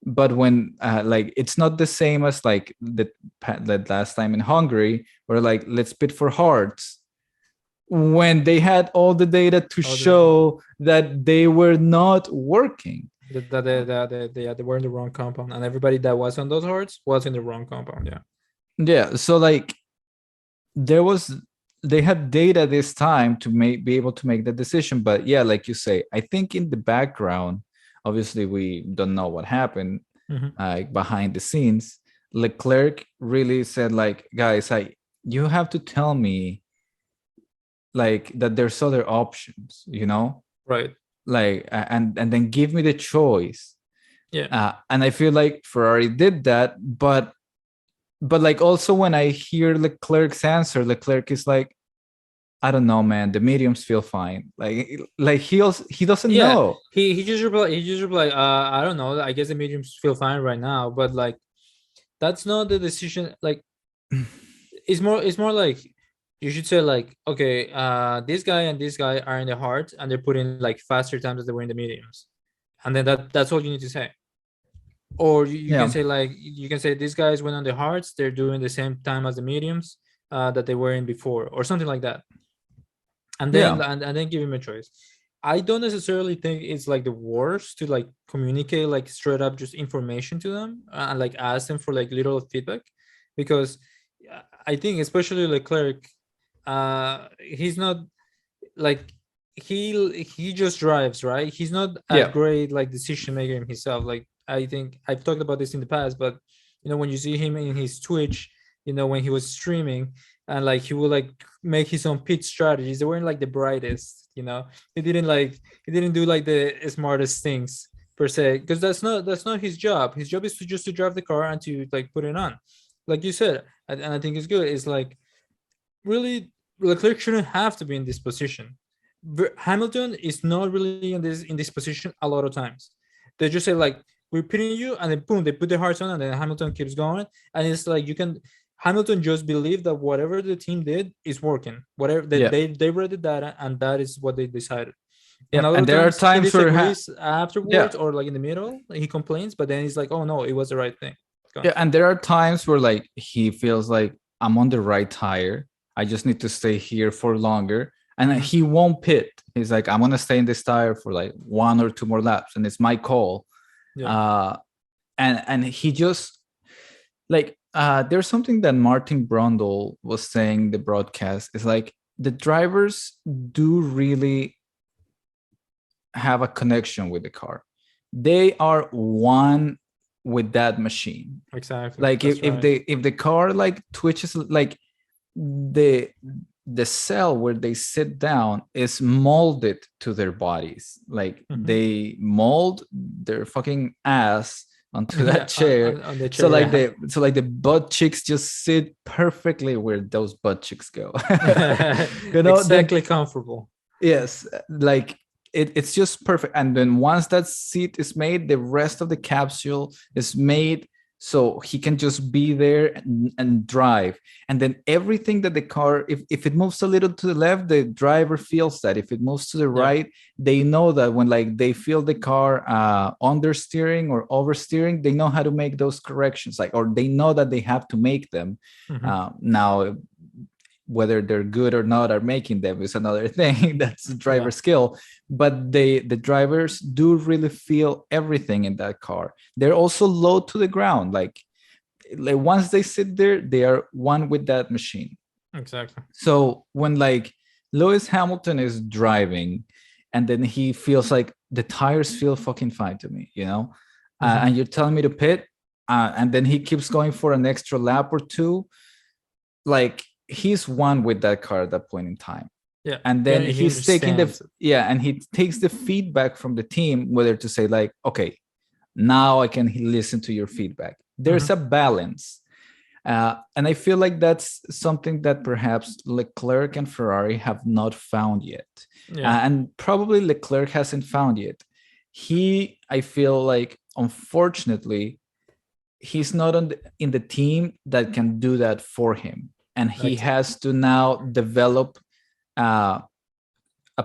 But when like it's not the same as like the last time in Hungary, where like let's bid for hearts, when they had all the data to show that they were not working. That they were in the wrong compound, and everybody that was on those hearts was in the wrong compound. Yeah. So like they had data this time to be able to make the decision. But yeah, like you say, I think in the background, obviously we don't know what happened like behind the scenes. Leclerc really said like, guys, you have to tell me like that there's other options, right? Like and then give me the choice. Yeah. And I feel like Ferrari did that, but like also when I hear Leclerc's answer, Leclerc is like, I don't know, man. The mediums feel fine. Like he doesn't know. He just replied, I don't know. I guess the mediums feel fine right now, but like that's not the decision. Like it's more like you should say like, okay, this guy and this guy are in the hard and they're putting like faster times as they were in the mediums, and then that's all you need to say. Or you can say like, you can say these guys went on the hards, they're doing the same time as the mediums that they were in before, or something like that. And then and then give him a choice. I don't necessarily think it's like the worst to like communicate like straight up just information to them and like ask them for like little feedback, because I think especially Leclerc, he's not like he just drives, right? He's not a great like decision maker himself. Like I think I've talked about this in the past, but when you see him in his Twitch, when he was streaming, and like he would like make his own pitch strategies, they weren't like the brightest. He didn't do like the smartest things per se, because that's not his job. His job is to just to drive the car and to like put it on, like you said. And I think it's good. It's like, really, Leclerc shouldn't have to be in this position. Hamilton is not really in this position a lot of times. They just say like, we're pitting you, and then boom, they put their hearts on, and then Hamilton keeps going. And it's like, Hamilton just believed that whatever the team did is working. Whatever they read the data, and that is what they decided. And there are times where afterwards or like in the middle, he complains, but then he's like, oh no, it was the right thing. And there are times where like he feels like, I'm on the right tire, I just need to stay here for longer, and he won't pit. He's like, I'm gonna stay in this tire for like 1 or 2 more laps, and it's my call. And he just like, there's something that Martin Brundle was saying, the broadcast is like, the drivers do really have a connection with the car. They are one with that machine. Exactly. Like if the car like twitches, like the cell where they sit down is molded to their bodies. Like they mold their fucking ass onto that chair. On the chair. So like the butt cheeks just sit perfectly where those butt cheeks go. Exactly, comfortable. Yes, like it's just perfect. And then once that seat is made, the rest of the capsule is made so he can just be there and drive. And then everything that the car, if it moves a little to the left, the driver feels that. If it moves to the right, they know that when like they feel the car understeering or oversteering, they know how to make those corrections, like, or they know that they have to make them. Now, whether they're good or not are making them is another thing. That's the driver skill. But the drivers do really feel everything in that car. They're also low to the ground. Like once they sit there, they are one with that machine. Exactly. So when like Lewis Hamilton is driving and then he feels like the tires feel fucking fine to me, and you're telling me to pit, and then he keeps going for an extra lap or two, like he's won with that car at that point in time. Yeah. And then He he's taking understands it. and he takes the feedback from the team, whether to say like, okay, now I can listen to your feedback. There's a balance. And I feel like that's something that perhaps Leclerc and Ferrari have not found yet. Yeah. And probably Leclerc hasn't found yet. I feel like, unfortunately, he's not in the team that can do that for him. And he has to now develop a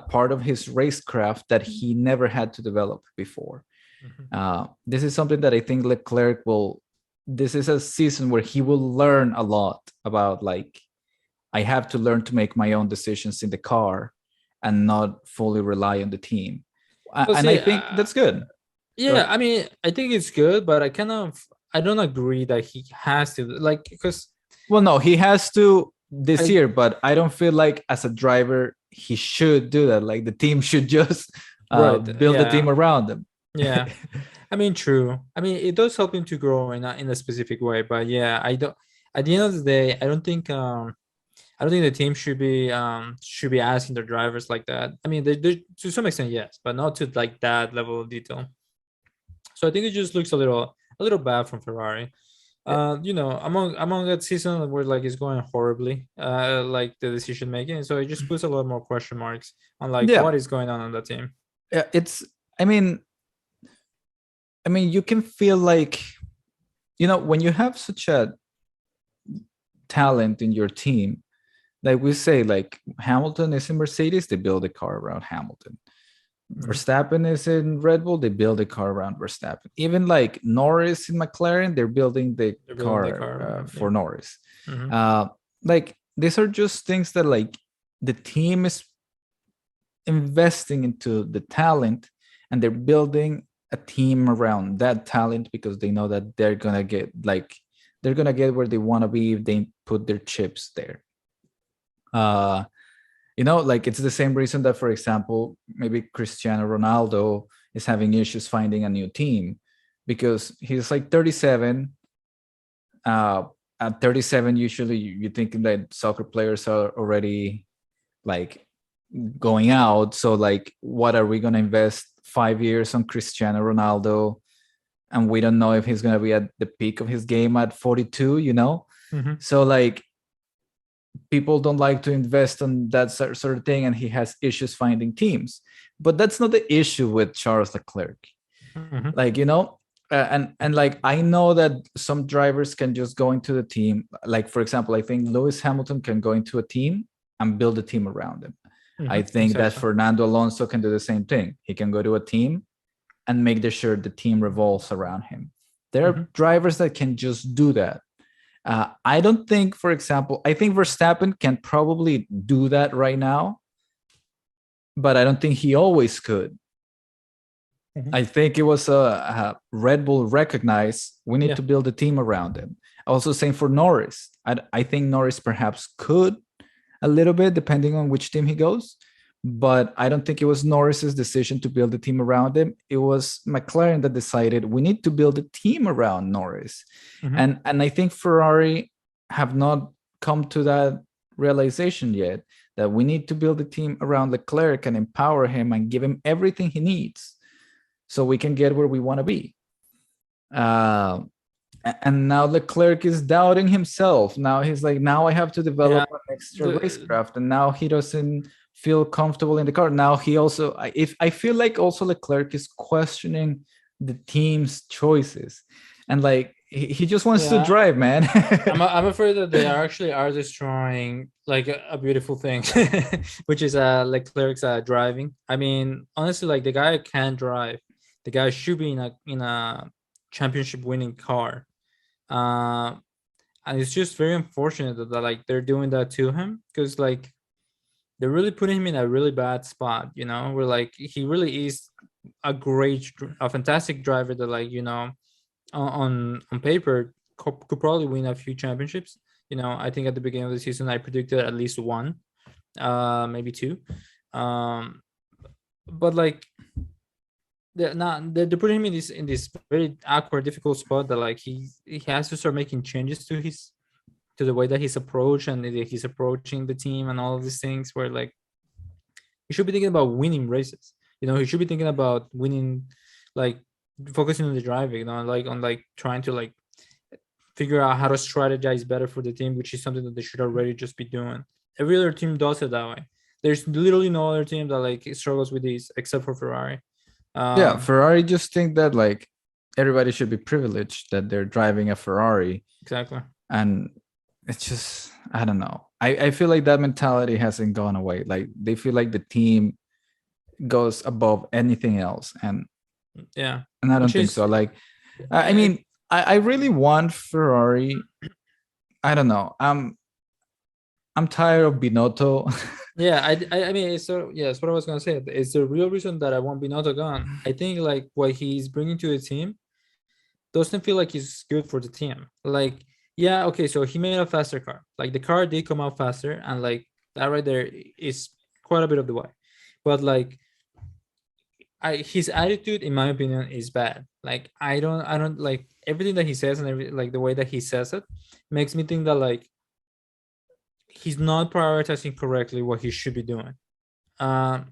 part of his racecraft that he never had to develop before. This is something that I think Leclerc will. This is a season where he will learn a lot about, like, I have to learn to make my own decisions in the car and not fully rely on the team. And I think that's good. Yeah, I mean, I think it's good, but I don't agree that he has to, like, because. Well, no, he has to this year, but I don't feel like as a driver he should do that. Like the team should just build the team around him. Yeah. I mean, true. I mean, it does help him to grow in a specific way, but yeah, I don't. At the end of the day, I don't think the team should be asking their drivers like that. I mean, they to some extent, yes, but not to like that level of detail. So I think it just looks a little bad from Ferrari. Among that season where like it's going horribly, like the decision making. So it just puts a lot more question marks on like what is going on that team. Yeah, I mean, you can feel like, when you have such a talent in your team, like we say, like Hamilton is in Mercedes, they build a car around Hamilton. Verstappen is in Red Bull, they build a car around Verstappen. Even like Norris in McLaren, they're building the car for Norris. Like these are just things that like the team is investing into the talent, and they're building a team around that talent because they know that they're gonna get where they want to be if they put their chips there. Like it's the same reason that, for example, maybe Cristiano Ronaldo is having issues finding a new team because he's like 37. At 37, usually you think that soccer players are already like going out. So like, what are we going to invest 5 years on Cristiano Ronaldo? And we don't know if he's going to be at the peak of his game at 42, So like, people don't like to invest on that sort of thing, and he has issues finding teams. But that's not the issue with Charles Leclerc. Like, and like, I know that some drivers can just go into the team. Like, for example, I think Lewis Hamilton can go into a team and build a team around him. I think that Fernando Alonso can do the same thing. He can go to a team and make sure the team revolves around him. There are drivers that can just do that. I don't think, for example, I think Verstappen can probably do that right now, but I don't think he always could. I think it was a Red Bull recognized we need to build a team around him. Also, same for Norris. I think Norris perhaps could a little bit, depending on which team he goes. But I don't think it was Norris's decision to build a team around him. It was McLaren that decided we need to build a team around Norris. And I think Ferrari have not come to that realization yet, that we need to build a team around Leclerc and empower him and give him everything he needs so we can get where we want to be. And now Leclerc is doubting himself. Now he's like, now I have to develop an extra racecraft, and now he doesn't feel comfortable in the car. Now he also, I feel like also Leclerc is questioning the team's choices, and like he just wants to drive, man. I'm afraid that they are destroying like a beautiful thing, which is Leclerc's driving. I mean, honestly, like the guy can drive. The guy should be in a championship winning car. And it's just very unfortunate that like they're doing that to him, because like they're really putting him in a really bad spot, where like he really is a fantastic driver that, like, on paper could probably win a few championships, I think at the beginning of the season I predicted at least one, maybe two. But like they're putting him in this very awkward, difficult spot that like he has to start making changes to the way that he's approached and he's approaching the team and all of these things, where like he should be thinking about winning races. He should be thinking about winning, like focusing on the driving, like trying to like figure out how to strategize better for the team, which is something that they should already just be doing. Every other team does it that way. There's literally no other team that like struggles with this except for Ferrari. Yeah, Ferrari just think that like everybody should be privileged that they're driving a Ferrari. Exactly. And it's just, I don't know. I feel like that mentality hasn't gone away. Like they feel like the team goes above anything else. And yeah, and I don't think so. Like, I mean, I really want Ferrari. I don't know. I'm tired of Binotto. Yeah, I mean, so yeah, that's what I was gonna say. It's the real reason that I want Binotto gone. I think like what he's bringing to the team doesn't feel like he's good for the team. Like, yeah, okay, so he made a faster car. Like the car did come out faster, and like that right there is quite a bit of the way. But like, his attitude, in my opinion, is bad. Like I don't like everything that he says, and like the way that he says it makes me think that like he's not prioritizing correctly what he should be doing. I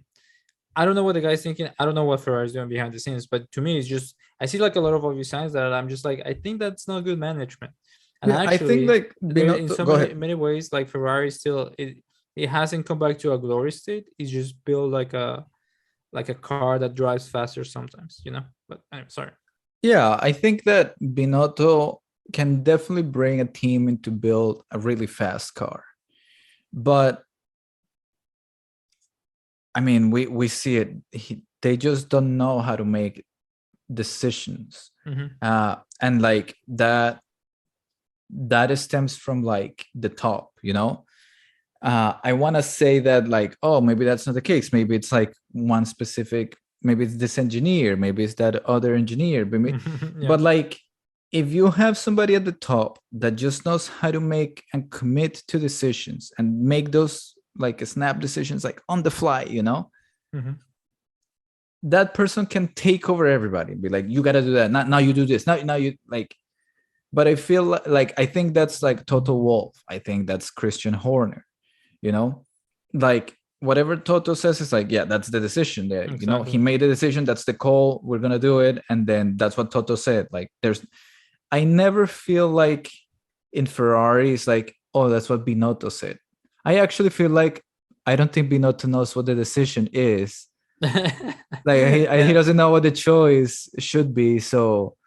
don't know what the guy's thinking. I don't know what Ferrari's doing behind the scenes, but to me, it's just I see like a lot of obvious signs that I'm just like, I think that's not good management. And yeah, actually, I think like in so many ways, like Ferrari still it hasn't come back to a glory state. It's just built like a car that drives faster sometimes, But anyway, sorry. Yeah, I think that Binotto can definitely bring a team in to build a really fast car. But I mean, we see it. They just don't know how to make decisions, and like that stems from like the top. I want to say that like, oh, maybe that's not the case. Maybe it's like one specific. Maybe it's this engineer. Maybe it's that other engineer. But like, if you have somebody at the top that just knows how to make and commit to decisions and make those like snap decisions like on the fly, that person can take over everybody, be like, you got to do that, now you do this, now you like. But I feel like I think that's like Toto Wolff. I think that's Christian Horner, like whatever Toto says is like, yeah, that's the decision there. Exactly. He made the decision, that's the call, we're gonna do it. And then that's what Toto said. Like I never feel like in Ferrari it's like, oh, that's what Binotto said. I actually feel like I don't think Binotto knows what the decision is. Like he doesn't know what the choice should be. So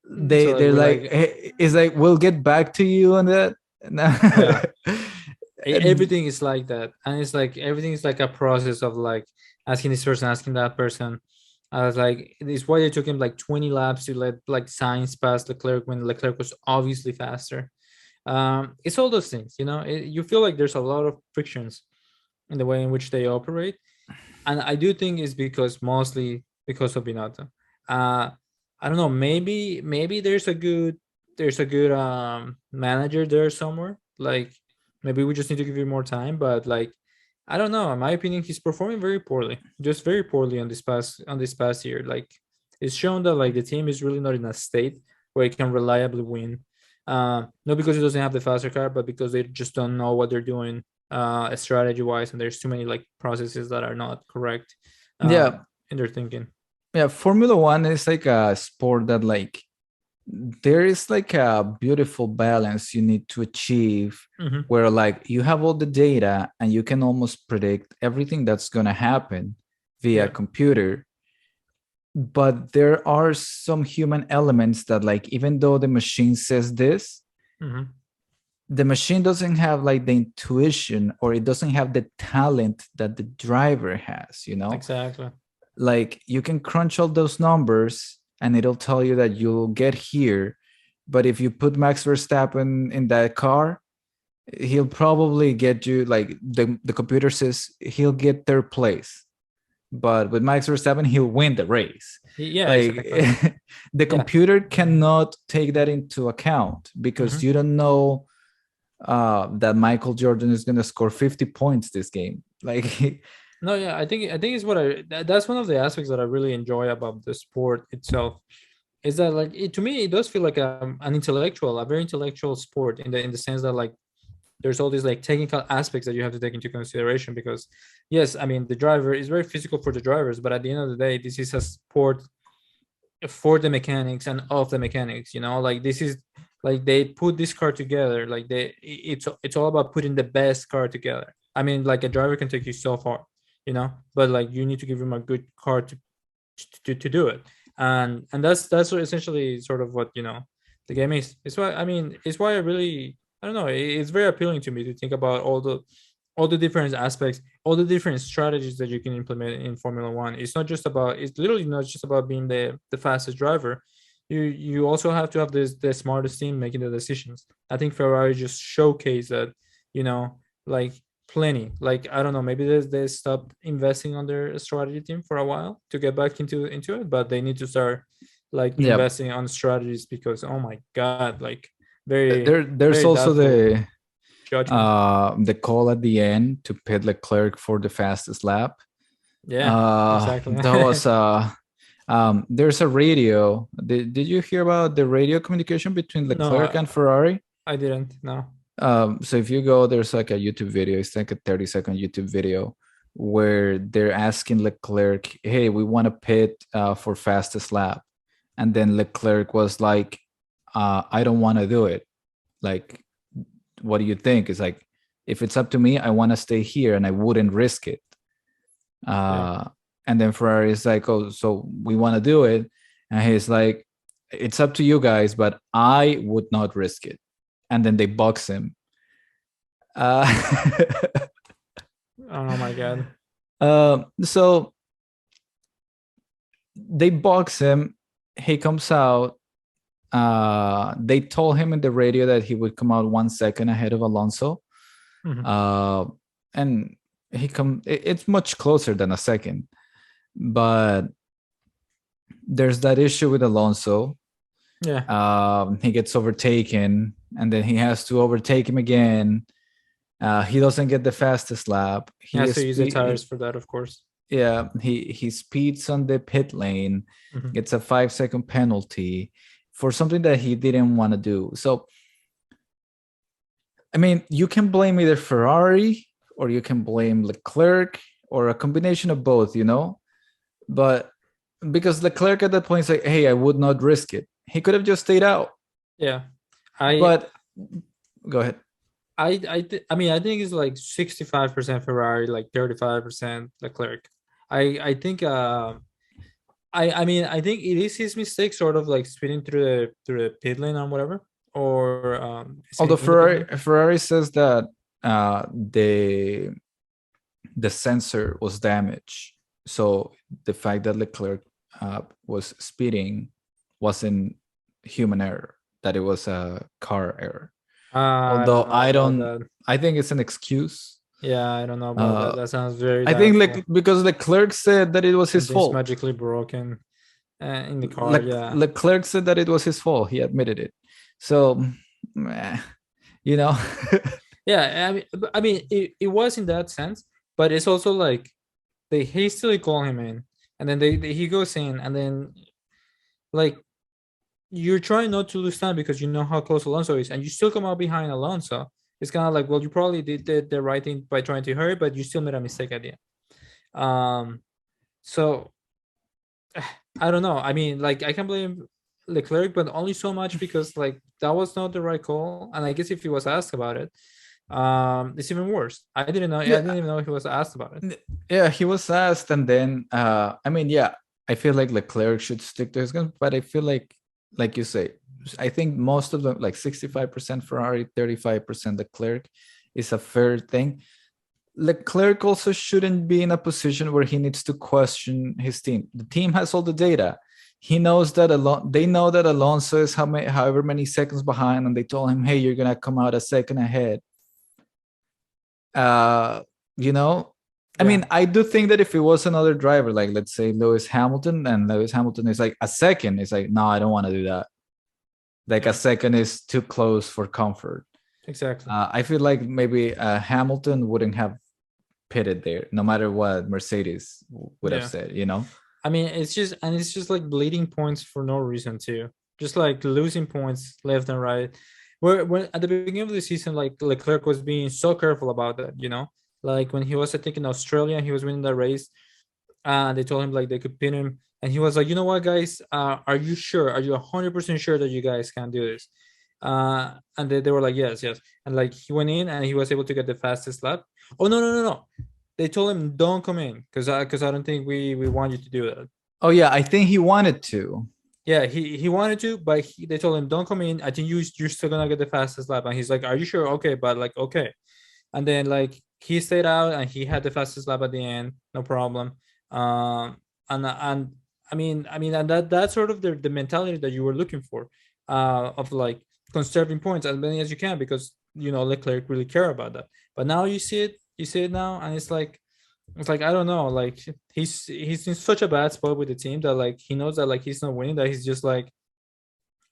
they're like hey, it's like, we'll get back to you on that. Yeah. Everything is like that, and it's like everything is like a process of like asking this person, asking that person. I was like, it's why it took him like 20 laps to let like Sainz pass Leclerc when Leclerc was obviously faster. It's all those things, you feel like there's a lot of frictions in the way in which they operate. And I do think it's mostly because of Binotto. I don't know, maybe there's a good manager there somewhere. Like maybe we just need to give him more time, but like, I don't know. In my opinion, he's performing very poorly, just very poorly on this past year. Like it's shown that like the team is really not in a state where it can reliably win. Not because it doesn't have the faster car, but because they just don't know what they're doing strategy wise, and there's too many like processes that are not correct. In their thinking. Yeah, Formula One is like a sport that like there is like a beautiful balance you need to achieve, where like you have all the data and you can almost predict everything that's going to happen via computer. But there are some human elements that like, even though the machine says this, the machine doesn't have like the intuition, or it doesn't have the talent that the driver has, Exactly. Like you can crunch all those numbers and it'll tell you that you'll get here. But if you put Max Verstappen in that car, he'll probably get you, like the computer says he'll get third place. But with Max Verstappen, he'll win the race. Yeah, like exactly. the computer cannot take that into account because you don't know that Michael Jordan is gonna score 50 points this game. Like, No, yeah, I think it's what that's one of the aspects that I really enjoy about the sport itself. Is that like to me it does feel like an intellectual, a very intellectual sport in the sense that like there's all these like technical aspects that you have to take into consideration because yes, I mean the driver is very physical for the drivers, but at the end of the day, this is a sport for the mechanics and of the mechanics, like this is like they put this car together, like it's all about putting the best car together. I mean, like a driver can take you so far, but like you need to give him a good car to do it. And that's essentially sort of what the game is. It's why I mean it's why I don't know, it's very appealing to me to think about all the different aspects, all the different strategies that you can implement in Formula One. It's literally not just about being the fastest driver. You also have to have the smartest team making the decisions. I think Ferrari just showcased that, like plenty. Like I don't know, maybe they stopped investing on their strategy team for a while to get back into it, but they need to start like yeah, investing on strategies because oh my god, like very there's very also doubtful judgment. the call at the end to pit Leclerc for the fastest lap. Yeah, exactly. That was there's a radio. Did you hear about the radio communication between No, Leclerc and Ferrari? I didn't. No. So if you go, there's like a YouTube video. It's like a 30-second YouTube video where they're asking Leclerc, "Hey, we want to pit for fastest lap," and then Leclerc was like, "I don't want to do it. Like, what do you think?" It's like, if it's up to me, I want to stay here and I wouldn't risk it. Yeah. And then Ferrari is like, "Oh, so we want to do it," and he's like, "It's up to you guys, but I would not risk it." And then they box him. Uh, Oh my god. so they box him. He comes out. They told him in the radio that he would come out 1 second ahead of Alonso. Mhm. And it's much closer than a second. But there's that issue with Alonso. Yeah. He gets overtaken, and then he has to overtake him again. He doesn't get the fastest lap. He has to use the tires for that, of course. Yeah, he speeds on the pit lane, Mhm. gets a 5-second penalty for something that he didn't want to do. So, I mean, you can blame either Ferrari or you can blame Leclerc or a combination of both, But because Leclerc at that point is like, "Hey, I would not risk it." He could have just stayed out. Yeah. I But go ahead. I mean I think it's like 65% Ferrari, like 35% Leclerc. I think I mean I think it is his mistake sort of like speeding through the pit lane or whatever, or Although in the pit lane. Ferrari says that the sensor was damaged, so the fact that Leclerc was speeding wasn't human error; that it was a car error. I Although don't know about that. I think it's an excuse. Yeah, I don't know about that. That sounds very I think doubtful. because Leclerc said that it was his Something's fault. magically broken in the car. Yeah. Leclerc said that it was his fault. He admitted it. So, you know. Yeah, I mean, it was in that sense, but it's also like they hastily call him in, and then he goes in, and then like you're trying not to lose time because you know how close Alonso is, and you still come out behind Alonso. It's kind of like, well, you probably did the right thing by trying to hurry, but you still made a mistake at the end. So I don't know. I mean, like I can blame Leclerc, but only so much because like that was not the right call, and I guess if he was asked about it, it's even worse. I didn't know. I Yeah, didn't even know he was asked about it. yeah, he was asked, and then I mean, yeah, I feel like Leclerc should stick to his guns, but I feel like you say, I think most of them, like 65% Ferrari, 35% Leclerc, is a fair thing. Leclerc also shouldn't be in a position where he needs to question his team. The team has all the data. He knows that they know that Alonso is however many seconds behind, and they told him, "Hey, you're gonna come out a second ahead." You know, I mean, I do think that if it was another driver, like let's say Lewis Hamilton, and Lewis Hamilton is like a second, it's like, no, I don't want to do that. Like a second is too close for comfort. Exactly. I feel like maybe Hamilton wouldn't have pitted there, no matter what Mercedes would have Yeah. said, you know? I mean, it's just like bleeding points for no reason too. Just like losing points left and right. Where when at the beginning of the season, like Leclerc was being so careful about that, you know? Like when he was, I think, in Australia, he was winning the race, and they told him like they could pin him, and he was like, you know what, guys, are you sure? Are you 100% sure that you guys can do this? And they were like, yes, yes, and like he went in and he was able to get the fastest lap. Oh no, no, no, no! They told him don't come in because I don't think we want you to do that. Oh yeah, I think he wanted to. Yeah, he wanted to, but they told him don't come in. I think you're still gonna get the fastest lap, and he's like, are you sure? Okay, but like okay, and then like he stayed out and he had the fastest lap at the end, no problem. And I mean, and that's sort of the mentality that you were looking for, of like conserving points as many as you can because you know Leclerc really care about that. But now you see it now, and it's like I don't know, like he's in such a bad spot with the team that like he knows that like he's not winning, that he's just like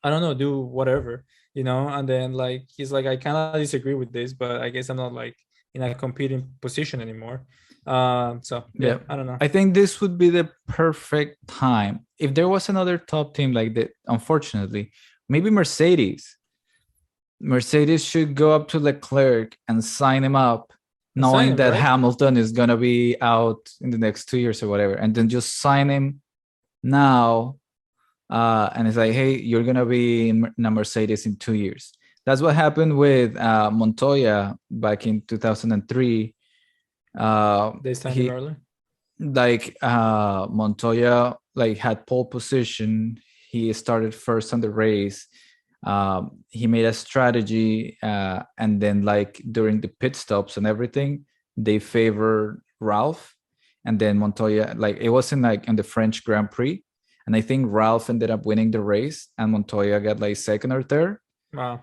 I don't know, do whatever, you know. And then like he's like I kind of disagree with this, but I guess I'm not like in a competing position anymore. So yeah, Yeah. I don't know. I think this would be the perfect time. If there was another top team like that, unfortunately, maybe Mercedes. Mercedes should go up to Leclerc and sign him up, And sign knowing him, that right? Hamilton is going to be out in the next 2 years or whatever, and then just sign him now. And it's like, hey, you're going to be in a Mercedes in 2 years. That's what happened with Montoya back in 2003. They signed him He early. Montoya like had pole position. He started first on the race. He made a strategy, and then like during the pit stops and everything, they favored Ralph, and then Montoya, like it wasn't like in the French Grand Prix, and I think Ralph ended up winning the race, and Montoya got like second or third. Wow.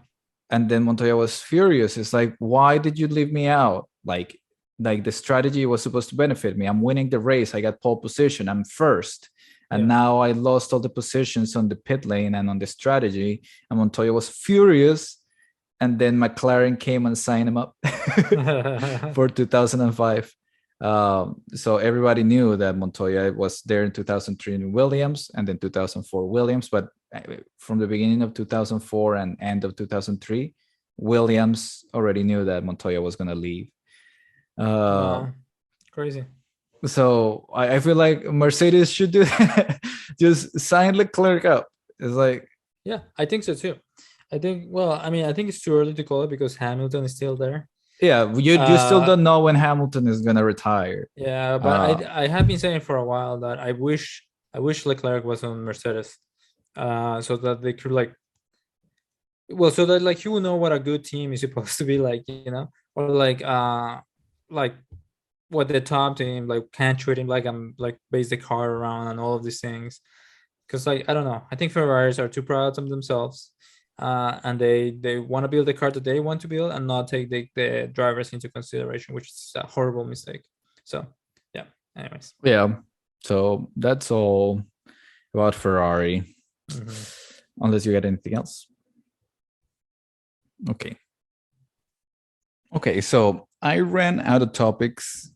And then Montoya was furious. It's like, why did you leave me out? Like the strategy was supposed to benefit me. I'm winning the race. I got pole position. I'm first. And Yeah. now I lost all the positions on the pit lane and on the strategy. And Montoya was furious. And then McLaren came and signed him up for 2005. So everybody knew that Montoya was there in 2003 in Williams and then 2004 Williams. But from the beginning of 2004 and end of 2003, Williams already knew that Montoya was going to leave. Wow. Crazy. So I feel like Mercedes should do that. Just sign Leclerc up. It's like, Yeah, I think so too. I think, well, I mean, I think it's too early to call it because Hamilton is still there. yeah, you still Uh, don't know when Hamilton is gonna retire. yeah, but Uh, I have been saying for a while that I wish Leclerc was on Mercedes, so that they could like, well, so that like you will know what a good team is supposed to be like, you know, or like what the top team like can't treat him like I'm like base the car around and all of these things. Because like I don't know, I think Ferraris are too proud of themselves, and they want to build the car that they want to build and not take the drivers into consideration, which is a horrible mistake. So yeah. Anyways. yeah. So that's all about Ferrari. Unless you get anything else. Okay. Okay, so I ran out of topics.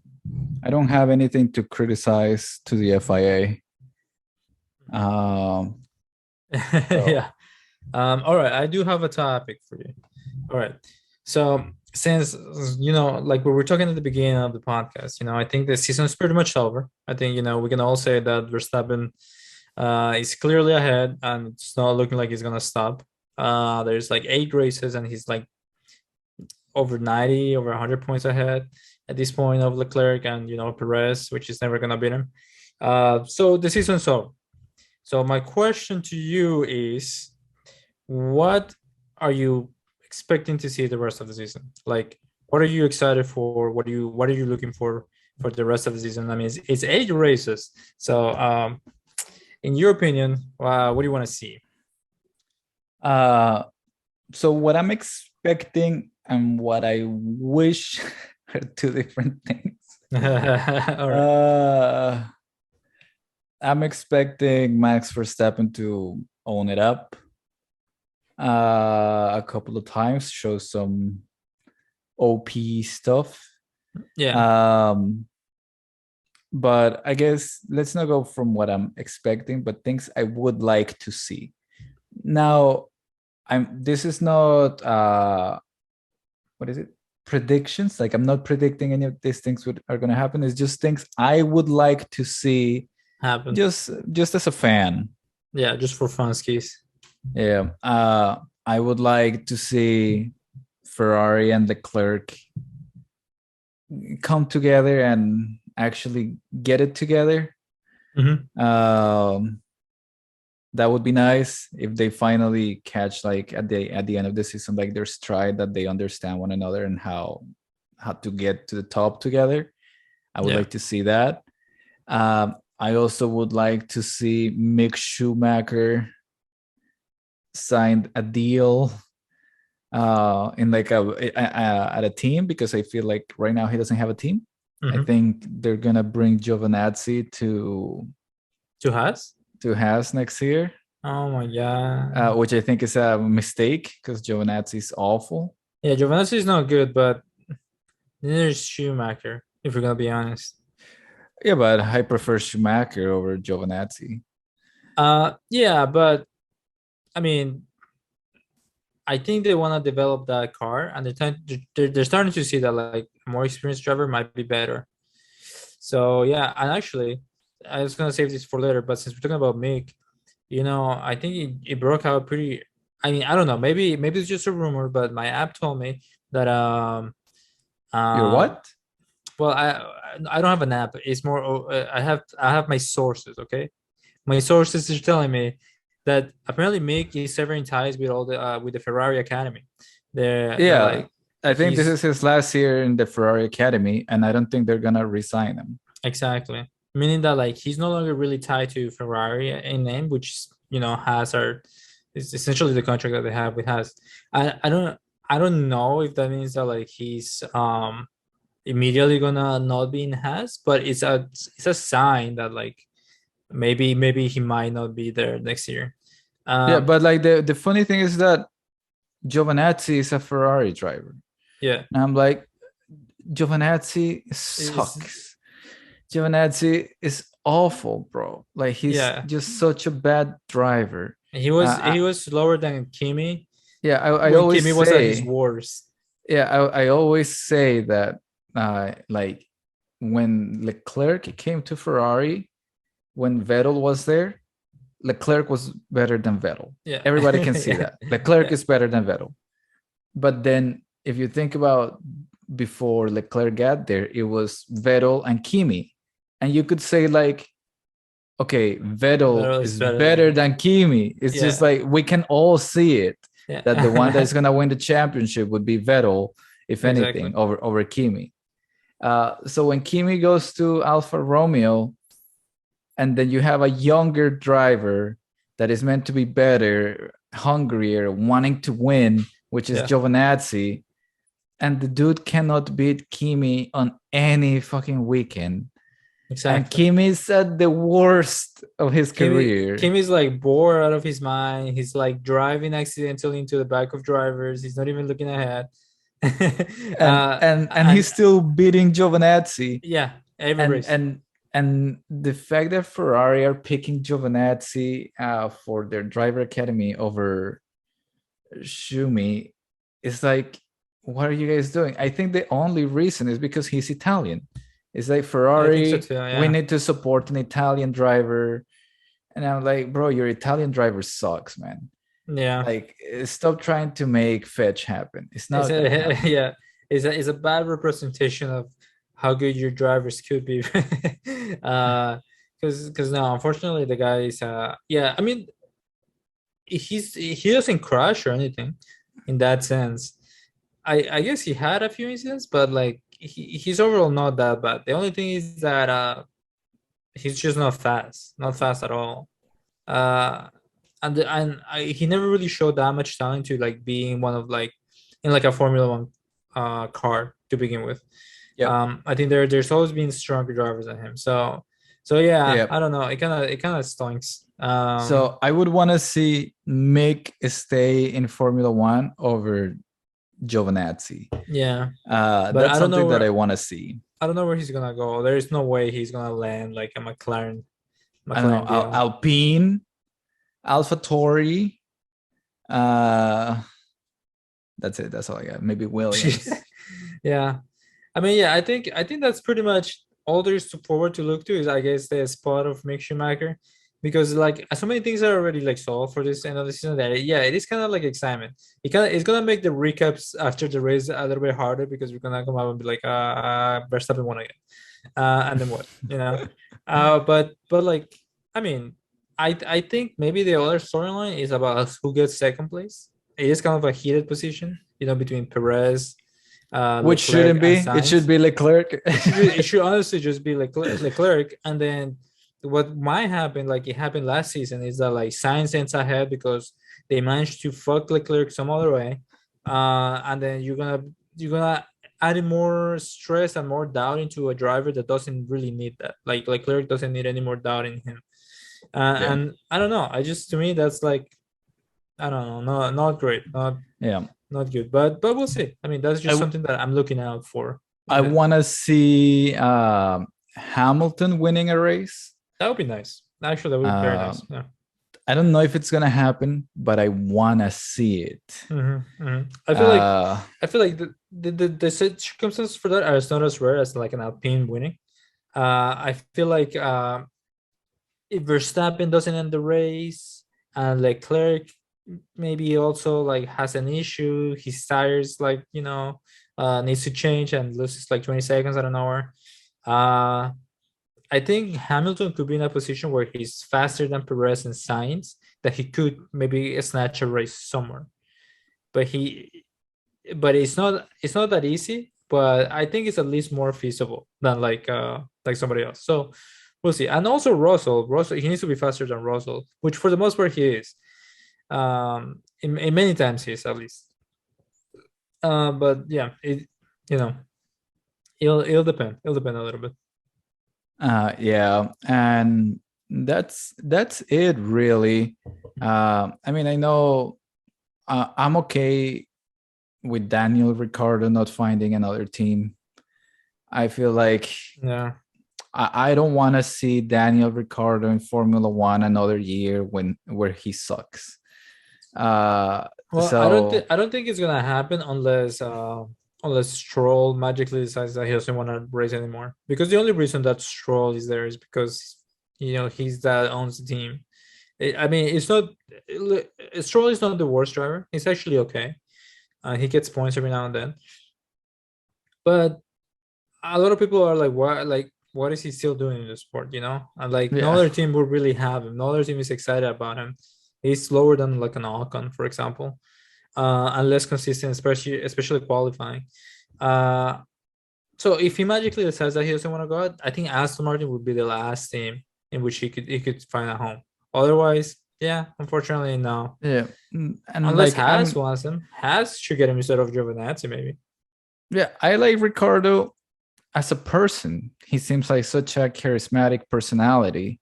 I don't have anything to criticize to the FIA. Yeah. All right, I do have a topic for you. All right. So since you know, like we were talking at the beginning of the podcast, you know, I think the season is pretty much over. I think, you know, we can all say that Verstappen is clearly ahead and it's not looking like he's gonna stop. There's like 8 races and he's like over 90, over 100 points ahead at this point of Leclerc and, you know, Perez, which is never gonna beat him. So the season's over. So my question to you is, what are you expecting to see the rest of the season? Like, what are you excited for? What are you looking for the rest of the season? I mean, it's 8 races. So, in your opinion, what do you want to see? So what I'm expecting and what I wish are two different things. All right. I'm expecting Max Verstappen to own it up a couple of times, show some OP stuff. Yeah. But I guess let's not go from what I'm expecting, but things I would like to see. Now, this is not what is it? Predictions. Like I'm not predicting any of these things are gonna happen. It's just things I would like to see Happen. just as a fan. Yeah, just for fun skis. Yeah. I would like to see Ferrari and Leclerc come together and actually get it together. That would be nice if they finally catch, like at the end of the season, like their stride, that they understand one another and how to get to the top together. I would like to see that. I also would like to see Mick Schumacher signed a deal in like at a team, because I feel like right now he doesn't have a team. I think they're gonna bring Giovinazzi to Haas next year. Oh my god! Which I think is a mistake because Giovinazzi is awful. Yeah, Giovinazzi is not good, but neither is Schumacher, if we're gonna be honest. Yeah, but I prefer Schumacher over Giovinazzi. Yeah, but I mean, I think they want to develop that car, and they're starting to see that like a more experienced driver might be better. So yeah, and actually, I was gonna save this for later, but since we're talking about Mick, I think it broke out pretty. I mean, I don't know. Maybe it's just a rumor, but my app told me that Your what? Well, I don't have an app. It's more I have my sources. Okay, my sources are telling me that apparently Mick is severing ties with all the with the Ferrari Academy. They're like, I think this is his last year in the Ferrari Academy, and I don't think they're gonna resign him. Exactly, meaning that like he's no longer really tied to Ferrari in name, which has is essentially the contract that they have with Haas. I don't know if that means that like he's immediately gonna not be in Haas, but it's a sign that like maybe he might not be there next year. Yeah, but like the funny thing is that Giovinazzi is a Ferrari driver. Yeah, and I'm like, Giovinazzi sucks. Giovinazzi is awful, bro. Like he's just such a bad driver. He was slower than Kimi. Yeah, I always Kimi was at his worst. Yeah, I always say that like when Leclerc came to Ferrari, when Vettel was there, Leclerc was better than Vettel. Yeah, everybody can see that Leclerc is better than Vettel. But then if you think about before Leclerc got there, it was Vettel and Kimi, and you could say like, okay, Vettel is better than Kimi. It's just like we can all see it that the one that's gonna win the championship would be Vettel, if anything, over Kimi. So when Kimi goes to Alfa Romeo, and then you have a younger driver that is meant to be better, hungrier, wanting to win, which is Giovinazzi, and the dude cannot beat Kimi on any fucking weekend. Exactly. And Kimi's at the worst of his career. Kimi's like bored out of his mind. He's like driving accidentally into the back of drivers. He's not even looking ahead. and he's still beating Giovinazzi. Yeah, every race. And the fact that Ferrari are picking Giovinazzi for their driver academy over Schumi is like, what are you guys doing? I think the only reason is because he's Italian. It's like Ferrari, so too, we need to support an Italian driver. And I'm like, bro, your Italian driver sucks, man. Yeah. Like, stop trying to make fetch happen. It's not. It's a bad representation of how good your drivers could be. Because no, unfortunately, the guy is I mean, he doesn't crash or anything in that sense. I guess he had a few incidents, but like he's overall not that bad. The only thing is that he's just not fast at all. He never really showed that much talent to like being one of like in like a Formula One car to begin with. I think there's always been stronger drivers than him. So yeah, I don't know. It kind of stinks. So I would want to see Mick stay in Formula One over Giovinazzi. Yeah, but That's I don't know something that where I want to see. I don't know where he's gonna go. There is no way he's gonna land like a I don't know, McLaren deal. Alpine, AlphaTauri. Uh, that's it. That's all I got. Maybe Williams. Yeah, I mean, yeah, I think that's pretty much all there is to forward to look to is I guess the spot of Mick Schumacher, because like so many things are already like solved for this end of the season that yeah, it is kind of like excitement. It's gonna make the recaps after the race a little bit harder because we're gonna come out and be like Verstappen won again, and then what, you know, but like I mean, I think maybe the other storyline is about who gets second place. It is kind of a heated position, you know, between Perez, Which Leclerc shouldn't and be. It should Sainz. be Leclerc. It should honestly just be Leclerc, and then what might happen, like it happened last season, is that like Sainz ends ahead because they managed to fuck Leclerc some other way, and then you're gonna add in more stress and more doubt into a driver that doesn't really need that. Like Leclerc doesn't need any more doubt in him, Yeah. and I don't know. I just to me that's like I don't know, not great, Yeah. not good, but we'll see. I mean, that's just something that I'm looking out for. I want to see Hamilton winning a race. That would be nice. Actually, that would be very nice. Yeah. I don't know if it's gonna happen, but I want to see it. I feel like the circumstances for that are not as rare as like an Alpine winning. I feel like if Verstappen doesn't end the race and Leclerc maybe also like has an issue, his tires like needs to change and loses like 20 seconds at an hour. I think Hamilton could be in a position where he's faster than Perez and Sainz, that he could maybe snatch a race somewhere. But it's not that easy. But I think it's at least more feasible than like somebody else. So we'll see. And also Russell, he needs to be faster than Russell, which for the most part he is. In many times he is at least. But yeah, it'll depend. It'll depend a little bit. Yeah, and that's it really. I mean, I know I'm okay with Daniel Ricciardo not finding another team. I feel like I don't want to see Daniel Ricciardo in Formula One another year where he sucks. Well, so I don't think it's gonna happen unless Stroll magically decides that he doesn't want to race anymore. Because the only reason that Stroll is there is because he's that owns the team. I mean, it's not Stroll is not the worst driver. He's actually okay. He gets points every now and then. But a lot of people are like, what is he still doing in the sport? And like no other team would really have him. No other team is excited about him. He's slower than like an Ocon, for example. And less consistent, especially qualifying. So if he magically decides that he doesn't want to go out, I think Aston Martin would be the last team in which he could find a home. Otherwise, yeah, unfortunately, no. Yeah, and unless Haas wants him, Haas should get him instead of Giovinazzi, maybe. Yeah, I like Ricciardo as a person. He seems like such a charismatic personality.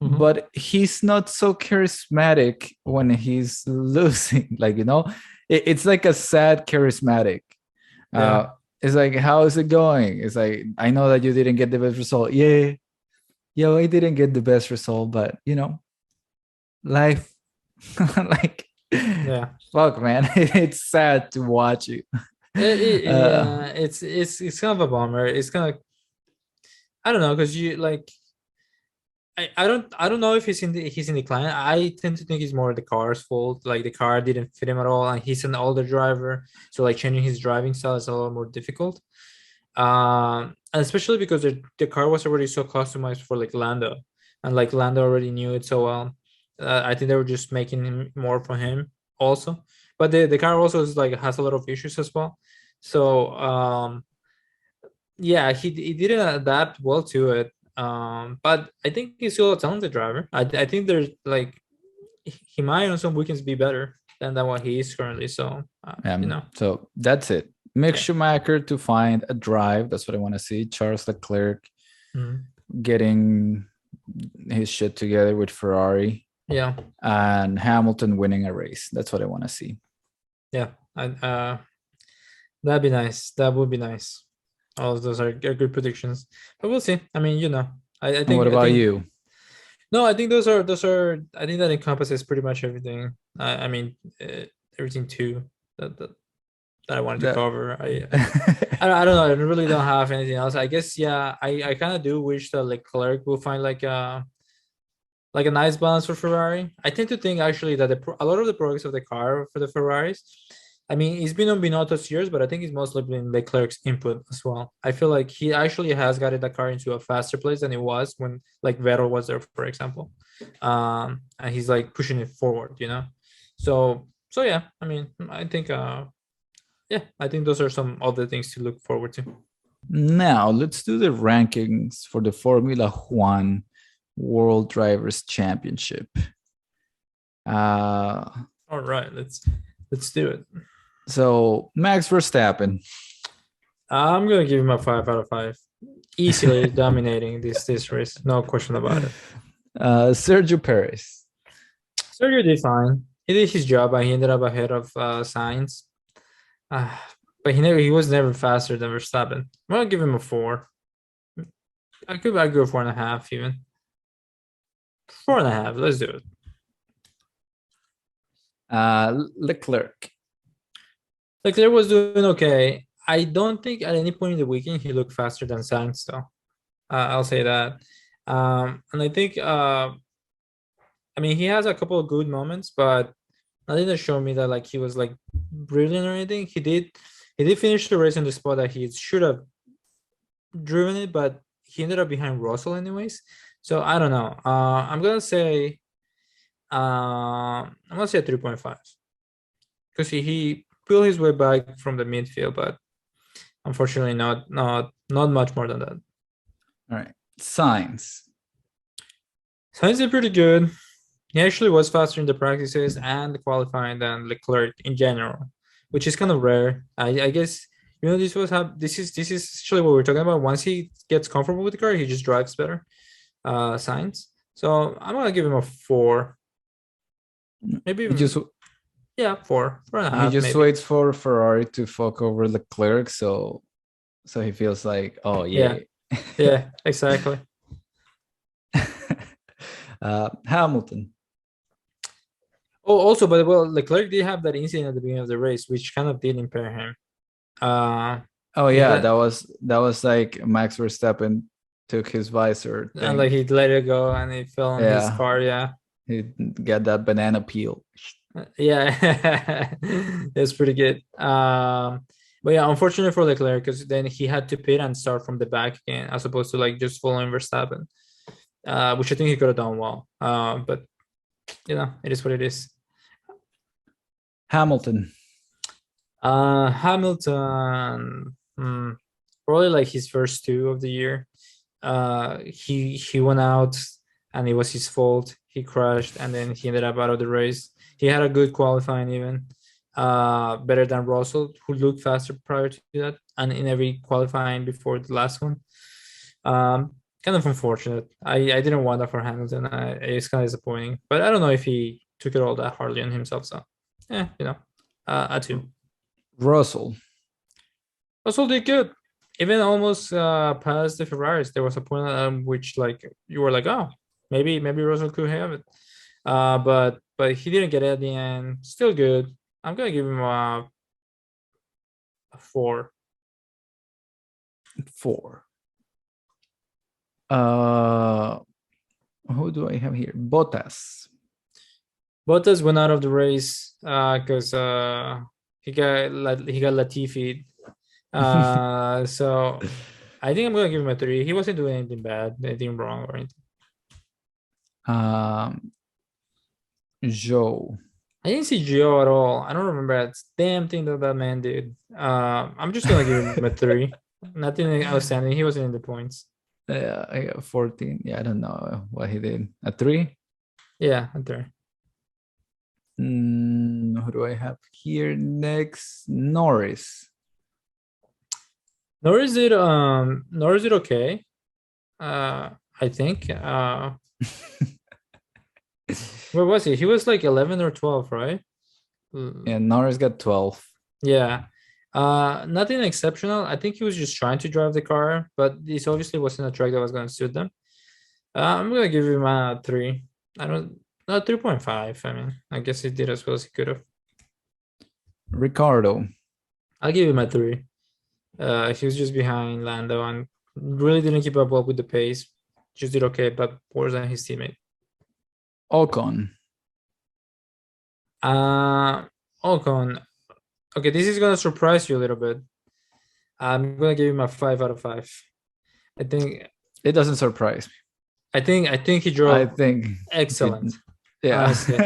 But he's not so charismatic when he's losing. Like, it's like a sad charismatic. It's like, how is it going? It's like, I know that you didn't get the best result. Yeah, I didn't get the best result, but life, like, fuck, man, it's sad to watch you. It's kind of a bummer. It's kind of, I don't know, because you like. I don't know if he's in decline. I tend to think it's more the car's fault. Like the car didn't fit him at all, and he's an older driver, so like changing his driving style is a lot more difficult. And especially because the car was already so customized for like Lando, and like Lando already knew it so well. I think they were just making him more for him also. But the car also is like has a lot of issues as well. So yeah, he didn't adapt well to it. But I think he's still a talented driver. I think there's like he might on some weekends be better than what he is currently. So So that's it. Mick Schumacher to find a drive. That's what I want to see. Charles Leclerc getting his shit together with Ferrari. Yeah. And Hamilton winning a race. That's what I want to see. Yeah. That'd be nice. That would be nice. All of those are good predictions, but we'll see. I mean, I And what think about you? no, I think those are. I think that encompasses pretty much everything. I mean, everything too that I wanted to That cover. I don't know. I really don't have anything else. I guess yeah. I kind of do wish that Leclerc will find like a nice balance for Ferrari. I tend to think actually that a lot of the progress of the car for the Ferraris, I mean, it's been on Binotto's years, but I think it's mostly been Leclerc's input as well. I feel like he actually has gotten the car into a faster place than it was when like Vettel was there, for example. And he's like pushing it forward. So yeah, I mean, I think yeah, I think those are some other things to look forward to. Now let's do the rankings for the Formula One World Drivers Championship. All right, let's do it. So Max Verstappen. I'm gonna give him a 5 out of 5. Easily dominating this race, no question about it. Sergio Perez. Sergio did fine. He did his job, and he ended up ahead of Sainz. But he was never faster than Verstappen. I'm gonna give him a 4. I go 4.5 even. 4.5. Let's do it. Leclerc. Leclerc was doing okay. I don't think at any point in the weekend he looked faster than Sainz, though. I'll say that. And I think, I mean, he has a couple of good moments, but nothing that showed me that like he was like brilliant or anything. He did finish the race in the spot that he should have driven it, but he ended up behind Russell anyways. So I don't know. I'm gonna say a 3.5 because he pulled his way back from the midfield, but unfortunately not much more than that. All right, Sainz did pretty good. He actually was faster in the practices and the qualifying than Leclerc in general, which is kind of rare. I guess this is actually what we're talking about. Once he gets comfortable with the car, he just drives better. Sainz. So I'm gonna give him a 4. Maybe even, just 4.5. he just maybe. waits for Ferrari to fuck over Leclerc, so he feels like, oh yeah, yeah, exactly. Hamilton. Oh, also, but Leclerc did have that incident at the beginning of the race, which kind of did impair him. Oh yeah, that was like Max Verstappen took his visor thing. And like he let it go and it fell on his car. Yeah, he got that banana peel. Yeah, that's pretty good. But yeah, unfortunately for Leclerc, because then he had to pit and start from the back again, as opposed to like just following Verstappen, which I think he could have done well. But it is what it is. Hamilton. Hamilton, probably like his first 2 of the year. He went out and it was his fault. He crashed and then he ended up out of the race. He had a good qualifying even, better than Russell, who looked faster prior to that, and in every qualifying before the last one. Kind of unfortunate. I didn't want that for Hamilton. It's kind of disappointing, but I don't know if he took it all that hardly on himself. So, a 2. Russell did good. Even almost past the Ferraris. There was a point which like you were like, oh, maybe Russell could have it. But he didn't get it at the end. Still good. I'm gonna give him a 4. 4. Who do I have here? Bottas went out of the race because he got Latifi. So I think I'm gonna give him a 3. He wasn't doing anything bad, anything wrong or anything. Joe. I didn't see Joe at all. I don't remember that damn thing that man did. I'm just gonna give him a 3. Nothing outstanding. He wasn't in the points. Yeah, I got 14. Yeah, I don't know what he did. A 3? Yeah, a 3. Who do I have here next? Norris. Norris did okay. I think. Where was he? He was like 11 or 12, right? Yeah, Norris got 12. Yeah. Nothing exceptional. I think he was just trying to drive the car, but this obviously wasn't a track that was going to suit them. I'm gonna give him a 3. I don't, no, 3.5. I mean, I guess he did as well as he could have. Ricardo. I'll give him a 3. He was just behind Lando and really didn't keep up well with the pace. Just did okay, but worse than his teammate. Ocon. Ocon. Okay, this is gonna surprise you a little bit. I'm gonna give him a 5 out of 5. I think it doesn't surprise me. I think he drove. I think excellent. Yeah, honestly.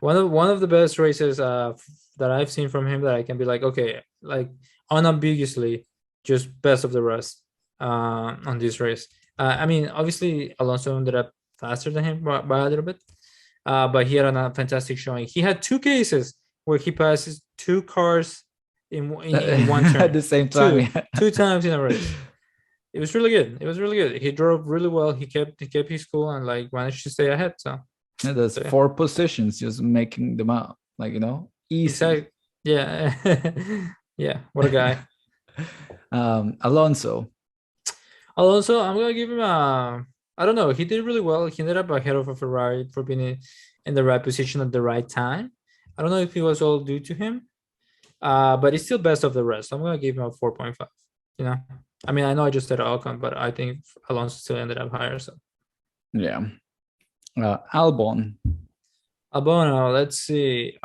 one of the best races that I've seen from him that I can be like, okay, like unambiguously, just best of the rest on this race. I mean, obviously Alonso ended up faster than him by a little bit, but he had a fantastic showing. He had 2 cases where he passes 2 cars in one turn at the same time, two times in a race. It was really good. It was really good. He drove really well. He kept his cool and like managed to stay ahead. So yeah, that's 4 positions, just making them out, like, easy. Exactly. Yeah. Yeah. What a guy. Alonso, I'm gonna give him a. I don't know. He did really well. He ended up ahead of a Ferrari for being in the right position at the right time. I don't know if it was all due to him, but it's still best of the rest. I'm gonna give him a 4.5. I mean, I know I just said Ocon, but I think Alonso still ended up higher. So yeah. Albon. Let's see.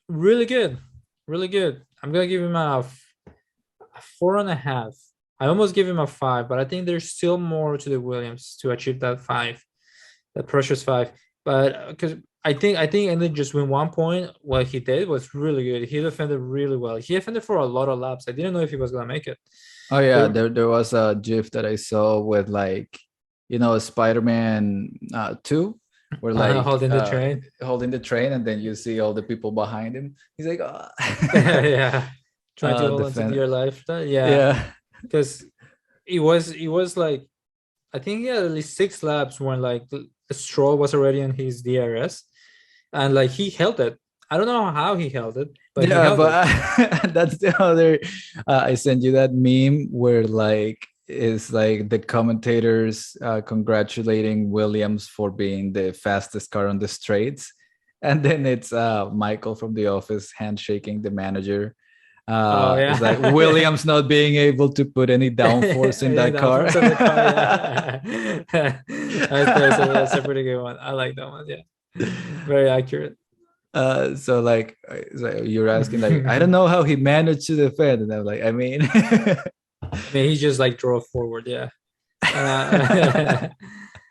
Really good, really good. I'm gonna give him a 4.5. I almost give him a 5, but I think there's still more to the Williams to achieve that 5, that precious 5. But because I think and then just win 1 point, what he did was really good. He defended really well. He defended for a lot of laps. I didn't know if he was gonna make it. Oh yeah, there was a GIF that I saw with like, Spider-Man 2, where like holding the train, and then you see all the people behind him. He's like, oh. Yeah, trying to hold on to your life. Yeah, because it was like, I think he had at least 6 laps when like the Stroll was already on his DRS, and like he held it. I don't know how he held it, but yeah, but that's the other. I sent you that meme where like is like the commentators congratulating Williams for being the fastest car on the straights, and then it's Michael from The Office handshaking the manager. It's like Williams not being able to put any downforce in that car. That's a pretty good one. I like that one. Yeah, very accurate. So like you're asking, like, I don't know how he managed to defend, and I'm like, I mean, he just like drove forward. Yeah.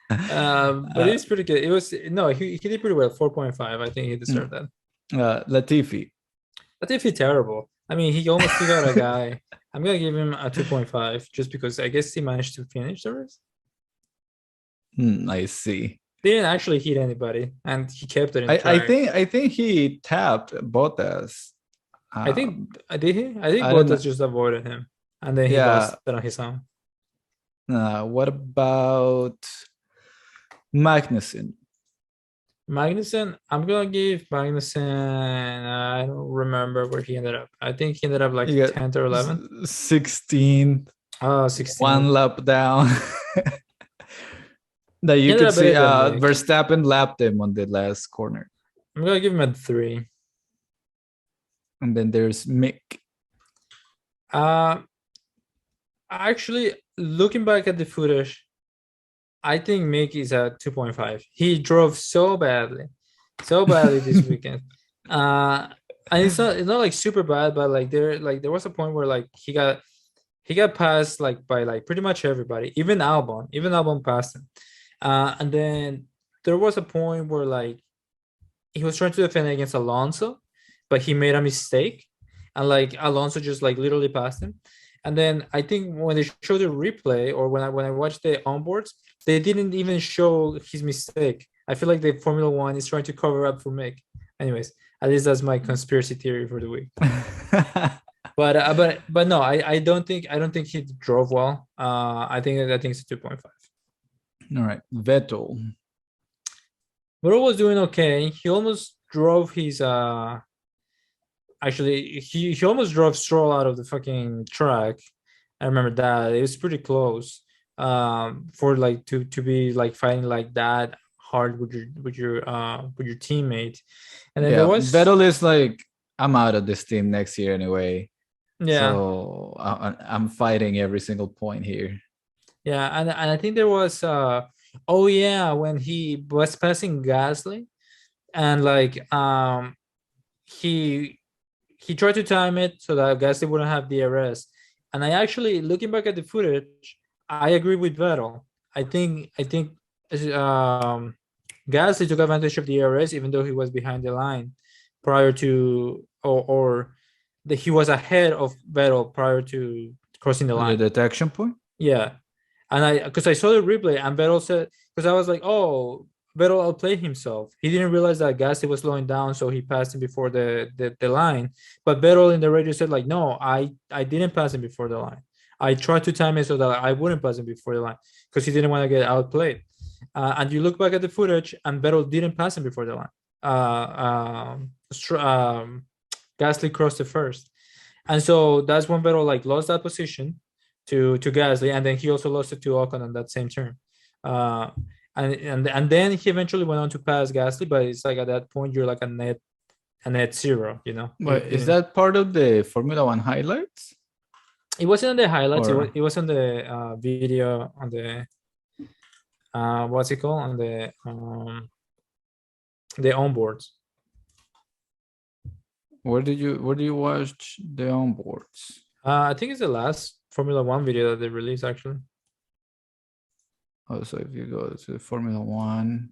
But it's pretty good. It was he did pretty well. 4.5. I think he deserved that. Latifi terrible. I mean, he almost took out a guy. I'm gonna give him a 2.5 just because I guess he managed to finish the race. I see. Didn't actually hit anybody, and he kept it in I think he tapped Bottas. I think did he? I think Bottas just avoided him, and then he lost it on his own. What about Magnussen? I'm gonna give Magnussen. I don't remember where he ended up. I think he ended up like 10th or 11th. 16th. Oh, 16th. 1 lap down. That you could see Verstappen lapped him on the last corner. I'm gonna give him a 3. And then there's Mick. Actually, looking back at the footage, I think Mick is a 2.5. He drove so badly this weekend. And it's not like super bad, but like there was a point where like he got passed like by like pretty much everybody, even Albon passed him. And then there was a point where like he was trying to defend against Alonso, but he made a mistake, and like Alonso just like literally passed him. And then I think when they showed the replay, or when I watched the onboards, they didn't even show his mistake. I feel like the Formula One is trying to cover up for Mick. Anyways, at least that's my conspiracy theory for the week. But no, I don't think he drove well. I think it's a 2.5. All right, Vettel was doing okay. He almost drove his Actually, he almost drove Stroll out of the fucking track. I remember that. It was pretty close. For like to be like fighting like that hard with your teammate. And then there Yeah, was Vettel is like, I'm out of this team next year anyway. yeah. So I'm fighting every single point here. Yeah, and I think there was oh yeah, when he was passing Gasly and like he tried to time it so that Gasly wouldn't have DRS. And I actually, looking back at the footage, I agree with Vettel. I think Gasly took advantage of the DRS even though he was behind the line prior to or that he was ahead of Vettel prior to crossing the The line. detection point? Yeah. And because I saw the replay and Vettel said, because I was like, oh, Vettel outplayed himself. He didn't realize that Gasly was slowing down, so he passed him before the line. But Vettel in the radio said, like, no, I didn't pass him before the line. I tried to time it so that I wouldn't pass him before the line because he didn't want to get outplayed. And you look back at the footage, and Vettel didn't pass him before the line. Gasly crossed it first, and so that's when Vettel like lost that position to Gasly, and then he also lost it to Ocon on that same turn. And then he eventually went on to pass Gasly, but it's like at that point you're like a net zero, you know. But is that part of the Formula One highlights? It wasn't on the highlights. Or... It was on the video on the what's it called, on the onboards. Where do you watch the onboards? I think it's the last Formula One video that they released actually. Oh, so if you go to the Formula One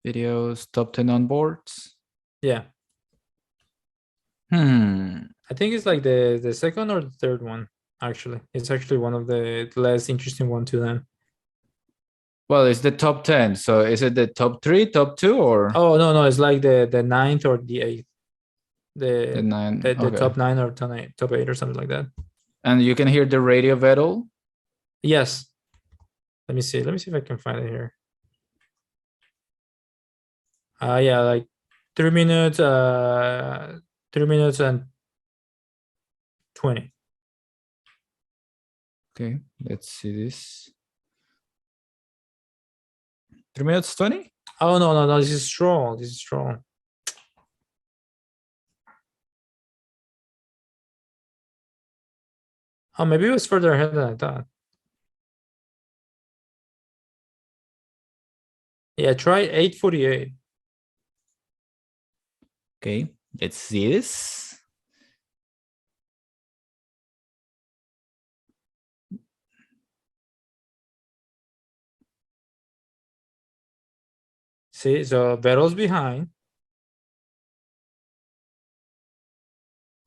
videos, top 10 onboards. Yeah. I think it's like the second or the third one. Actually, it's actually one of the less interesting one to them. Well, it's the top 10. So is it the top 3, top 2, or? Oh no, it's like the ninth or the eighth. The 9. The Okay. top 9 or top 8 or something like that. And you can hear the radio Vettel? Yes. Let me see if I can find it here. Yeah, like 3 minutes, 3 minutes and 20. Okay, let's see this. 3 minutes 20? Oh no, this is Stroll. Oh, maybe it was further ahead than I thought. Yeah, try 8:48. Okay, let's see this. See, so Vettel's behind.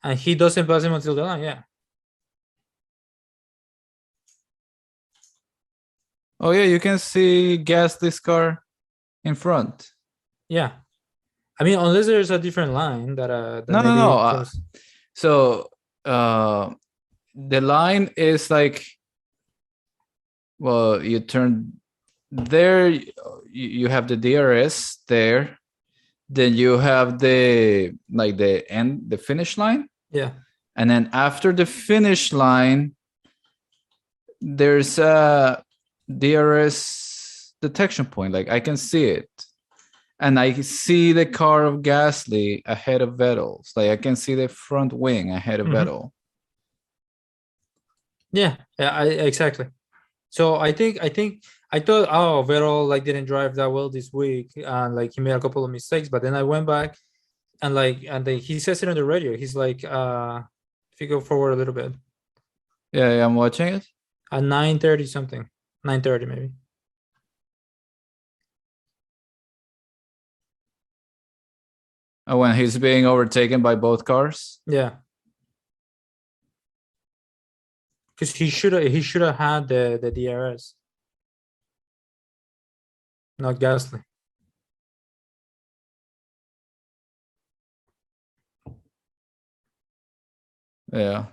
And he doesn't pass him until the line, yeah. Oh yeah, you can see Gasly's car in front. Yeah. I mean, unless there's a different line that No. So the line is like, well, you turn there, you have the DRS there, then you have the end, the finish line. Yeah. And then after the finish line, there's a DRS detection point. Like I can see it. And I see the car of Gasly ahead of Vettel's. Like I can see the front wing ahead of Vettel. Yeah, exactly. So I thought, oh, Vettel like didn't drive that well this week, and like he made a couple of mistakes. But then I went back, and he says it on the radio. He's like, if you go forward a little bit. Yeah, I'm watching it. At 9:30 something, 9:30 maybe. When he's being overtaken by both cars. Yeah. Because he should have had the DRS, not Gasly. Yeah.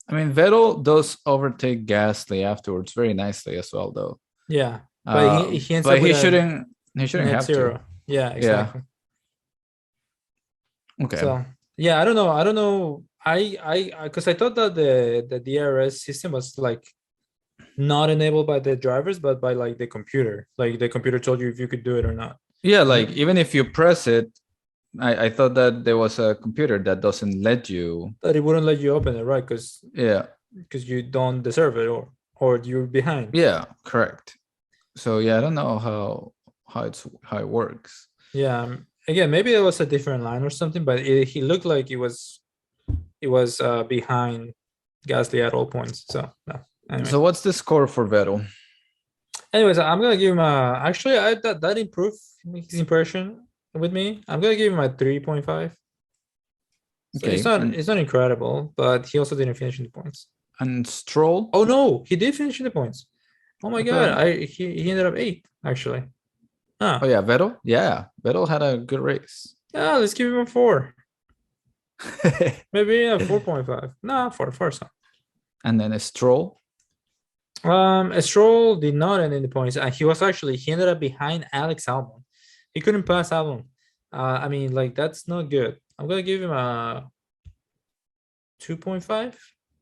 I mean, Vettel does overtake Gasly afterwards very nicely as well, though. Yeah, but he ends but up he shouldn't have zero. to. Yeah, exactly. Okay. So yeah, I don't know. I don't know. Because I thought that the DRS system was like not enabled by the drivers, but by like the computer. Like the computer told you if you could do it or not. Yeah, like even if you press it, I thought that there was a computer that doesn't let you. That it wouldn't let you open it, right? Yeah. Because you don't deserve it, or you're behind. Yeah, correct. So yeah, I don't know how it works. Yeah. Again, maybe it was a different line or something, but he looked like it was behind Gasly at all points. So no. Anyway. So what's the score for Vettel? Anyways, I'm gonna give him a. Actually, I that improved his impression with me. I'm gonna give him a 3.5. So Okay. it's not incredible, but he also didn't finish in the points. And Stroll? Oh no, he did finish in the points. Oh my god, Okay. he ended up 8 actually. Oh yeah, Vettel. Yeah, Vettel had a good race. Yeah, let's give him a 4. Maybe a 4.5. No, 4. So. And then a Stroll. Stroll did not end in the points, and he ended up behind Alex Albon. He couldn't pass Albon. I mean, like that's not good. I'm gonna give him a 2.5.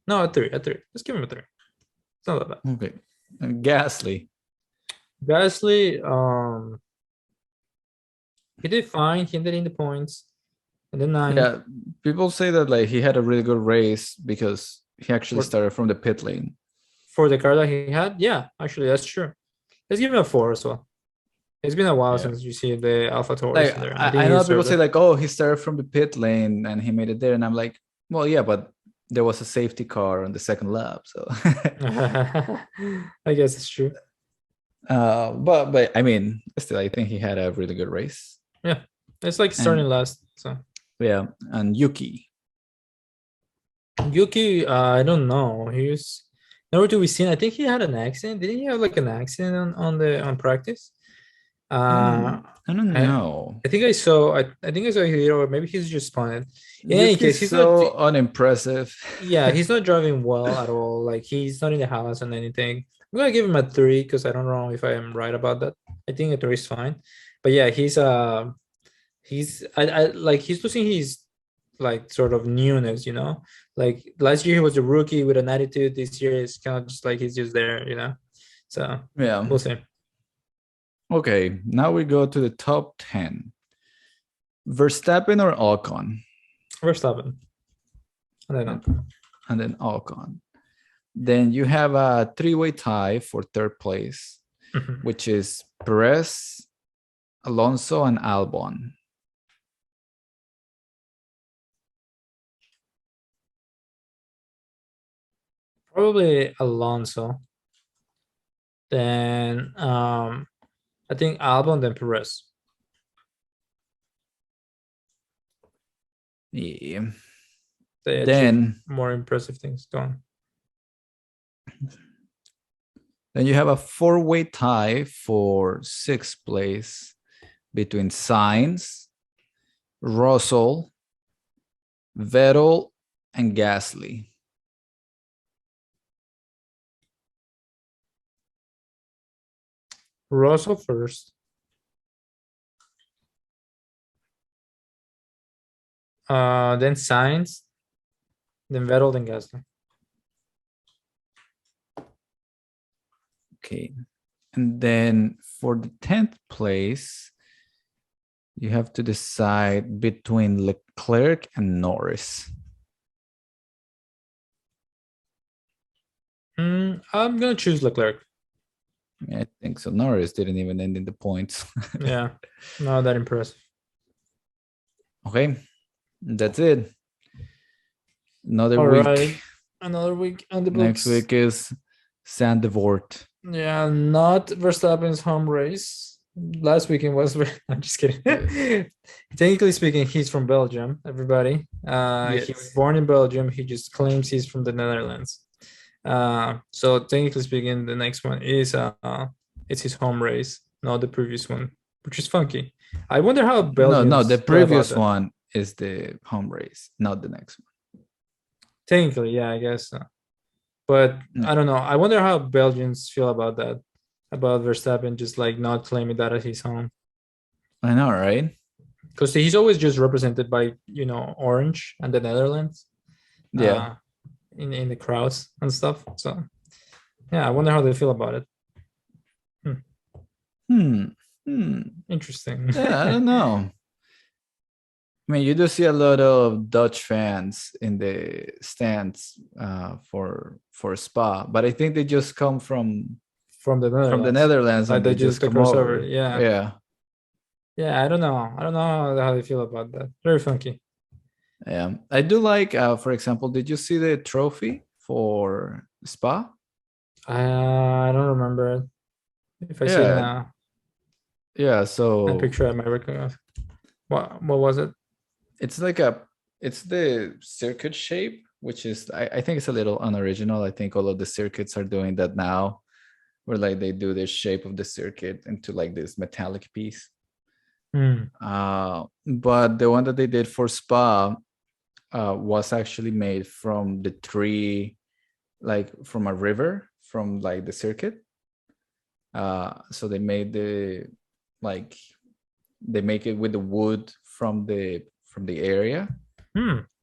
No, a 3. Let's give him a 3. It's not that bad. Okay. And Gasly. Gasly, he did fine. He ended in the points. And then 9. Yeah, people say that like he had a really good race because he actually started from the pit lane. For the car that he had, yeah, actually that's true. Let's give him a 4 as well. It's been a while since you see the Alpha Taurus like, there. I know people say like, oh, he started from the pit lane and he made it there, and I'm like, well, yeah, but there was a safety car on the second lap, so I guess it's true. But I mean, still, I think he had a really good race. Yeah, it's like starting last. So yeah, and Yuki, I don't know. He's nowhere to be seen. I think he had an accident. Didn't he have like an accident on practice? I don't know. I think I saw. I think I saw here, or maybe he's just spun. In any case, he's so not unimpressive. Yeah, he's not driving well at all. Like he's not in the house and anything. I'm gonna give him a 3 because I don't know if I am right about that. I think a 3 is fine. But yeah, he's I like he's losing his like sort of newness, you know. Like last year he was a rookie with an attitude. This year it's kind of just like he's just there, you know. So yeah, we'll see. Okay, now we go to the top 10. Verstappen or Ocon? Verstappen. And then Ocon. Then you have a 3-way tie for third place, which is Perez, Alonso, and Albon. Probably Alonso. Then I think Albon, then Perez. Yeah. They then more impressive things. Go on. Then you have a 4-way tie for sixth place between Sainz, Russell, Vettel, and Gasly. Russell first. Then Sainz, then Vettel, then Gasly. Okay. And then for the 10th place, you have to decide between Leclerc and Norris. I'm going to choose Leclerc. I think so. Norris didn't even end in the points. Yeah, not that impressive. Okay, that's it. Another week. Another week on the books. Next week is Zandvoort. Yeah, not Verstappen's home race. Last weekend was. I'm just kidding. Technically speaking, he's from Belgium. Everybody. Yes. He was born in Belgium. He just claims he's from the Netherlands. So technically speaking, the next one is it's his home race, not the previous one, which is funky. I wonder how Belgium. No, the previous one is the home race, not the next one. Technically, yeah, I guess so. But I don't know. I wonder how Belgians feel about that, about Verstappen just like not claiming that as his home. I know, right? because he's always just represented by orange and the Netherlands. Yeah. In the crowds and stuff. So yeah, I wonder how they feel about it. Interesting. Yeah, I don't know. I mean, you do see a lot of Dutch fans in the stands for Spa, but I think they just come from the Netherlands Like and they they just just the come over. crossover. Yeah. Yeah. Yeah, I don't know. I don't know how they feel about that. Very funky. Yeah. I do like, for example, did you see the trophy for Spa? I don't remember if I see it Yeah. now. Yeah. A So picture I might recognize. What was it? it's like it's the circuit shape, which is, I think it's a little unoriginal. I think all of the circuits are doing that now, where like they do the shape of the circuit into like this metallic piece. But the one that they did for Spa was actually made from the tree, like from a river, from like the circuit. So they made they make it with the wood from the area.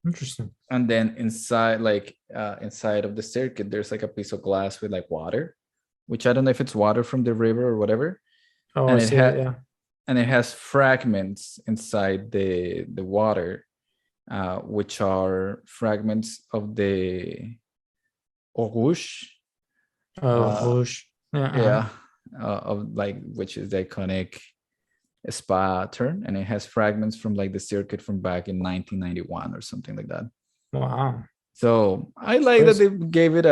Interesting. And then inside, inside of the circuit, there's like a piece of glass with like water, which I don't know if it's water from the river or whatever. Oh, And I see it, yeah. and it has fragments inside the water, which are fragments of the rouge. Rouge. Yeah. Yeah, of like, which is the iconic Spa turn, and it has fragments from like the circuit from back in 1991 or something like that. Wow. So I like that they gave it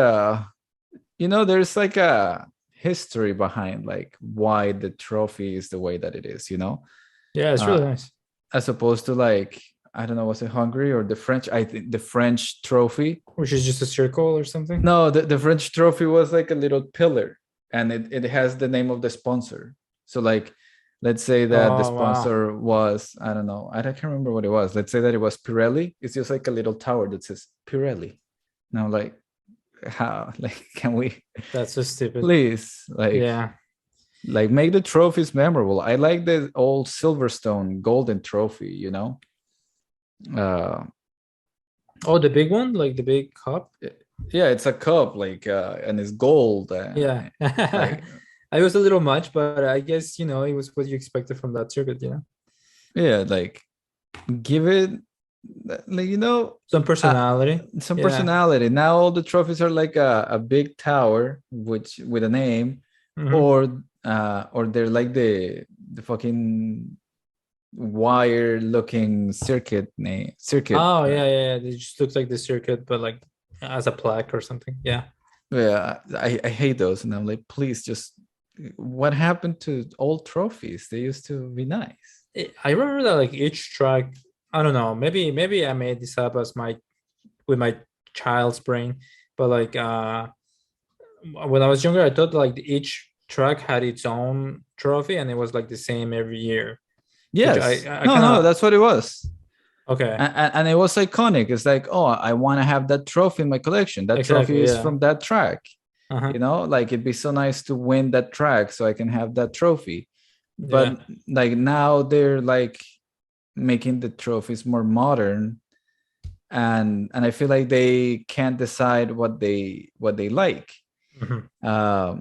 there's like a history behind like why the trophy is the way that it is. Yeah, it's really nice. As opposed to like, I don't know, was it Hungary or the French? I think the French trophy, which is just a circle or something. No, the French trophy was like a little pillar, and it has the name of the sponsor. So like, let's say that the sponsor was, I don't know, I can't remember what it was. Let's say that it was Pirelli. It's just like a little tower that says Pirelli. Now, like, how, like, can we? That's so stupid. Please, like, yeah, like make the trophies memorable. I like the old Silverstone golden trophy. The big one, like the big cup. Yeah, it's a cup, like, and it's gold. Yeah. Like, it was a little much, but I guess it was what you expected from that circuit. Yeah, like, give it, like, some personality. Personality. Now all the trophies are like a big tower, which with a name, or they're like the fucking wire looking circuit. Oh yeah. They just look like the circuit, but like as a plaque or something. Yeah. I hate those, and I'm like, please, just, what happened to old trophies? They used to be nice. I remember that like each track, I don't know, maybe I made this up with my child's brain, but like when I was younger, I thought like each track had its own trophy and it was like the same every year. Yes. No, that's what it was. Okay. And it was iconic. It's like, oh, I want to have that trophy in my collection. That trophy is from that track. Like, it'd be so nice to win that track so I can have that trophy. But like now they're like making the trophies more modern, and I feel like they can't decide what they like. I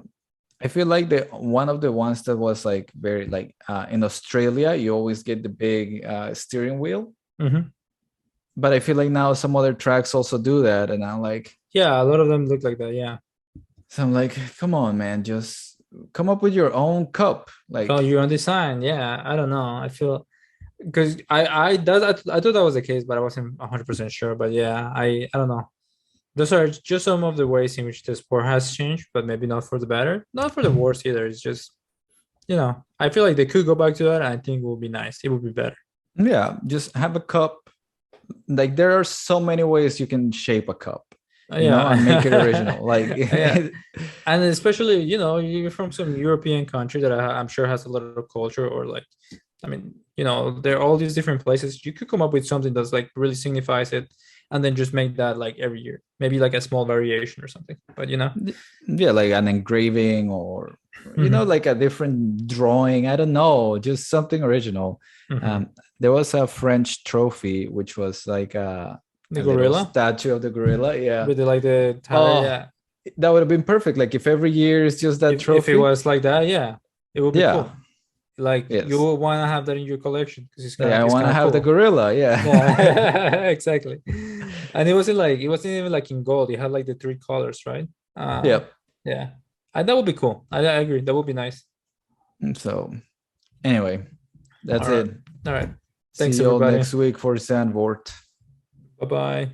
feel like one of the ones that was like very like in Australia, you always get the big steering wheel. But I feel like now some other tracks also do that, and I'm like, yeah, a lot of them look like that. Yeah. So I'm like, come on, man, just come up with your own cup. Like, your own design. Yeah, I don't know. I feel because I thought that was the case, but I wasn't 100% sure. But yeah, I don't know. Those are just some of the ways in which the sport has changed, but maybe not for the better, not for the worse either. It's just, I feel like they could go back to that. And I think it would be nice. It would be better. Yeah, just have a cup. Like, there are so many ways you can shape a cup. And make it original. Like, and especially, you're from some European country that I'm sure has a lot of culture, or like, I mean, there are all these different places. You could come up with something that's like really signifies it, and then just make that like every year, maybe like a small variation or something. But Yeah, like an engraving or like a different drawing. I don't know, just something original. There was a French trophy which was like the a little gorilla statue of the gorilla. Yeah. with the Oh, yeah. that would have been perfect. Like if every year is just that If trophy. it was like that, yeah, it would be Yeah. cool. Like Yes. you will want to have that in your collection because it's I want to have the cool. gorilla. Yeah. Yeah, exactly. And it wasn't even like in gold. It had like the three colors, right? Yep. Yeah. And that would be cool. I agree. That would be nice. So anyway, that's All right. it. All right. See Thanks, you all everybody. next week for Sandvort. Bye-bye.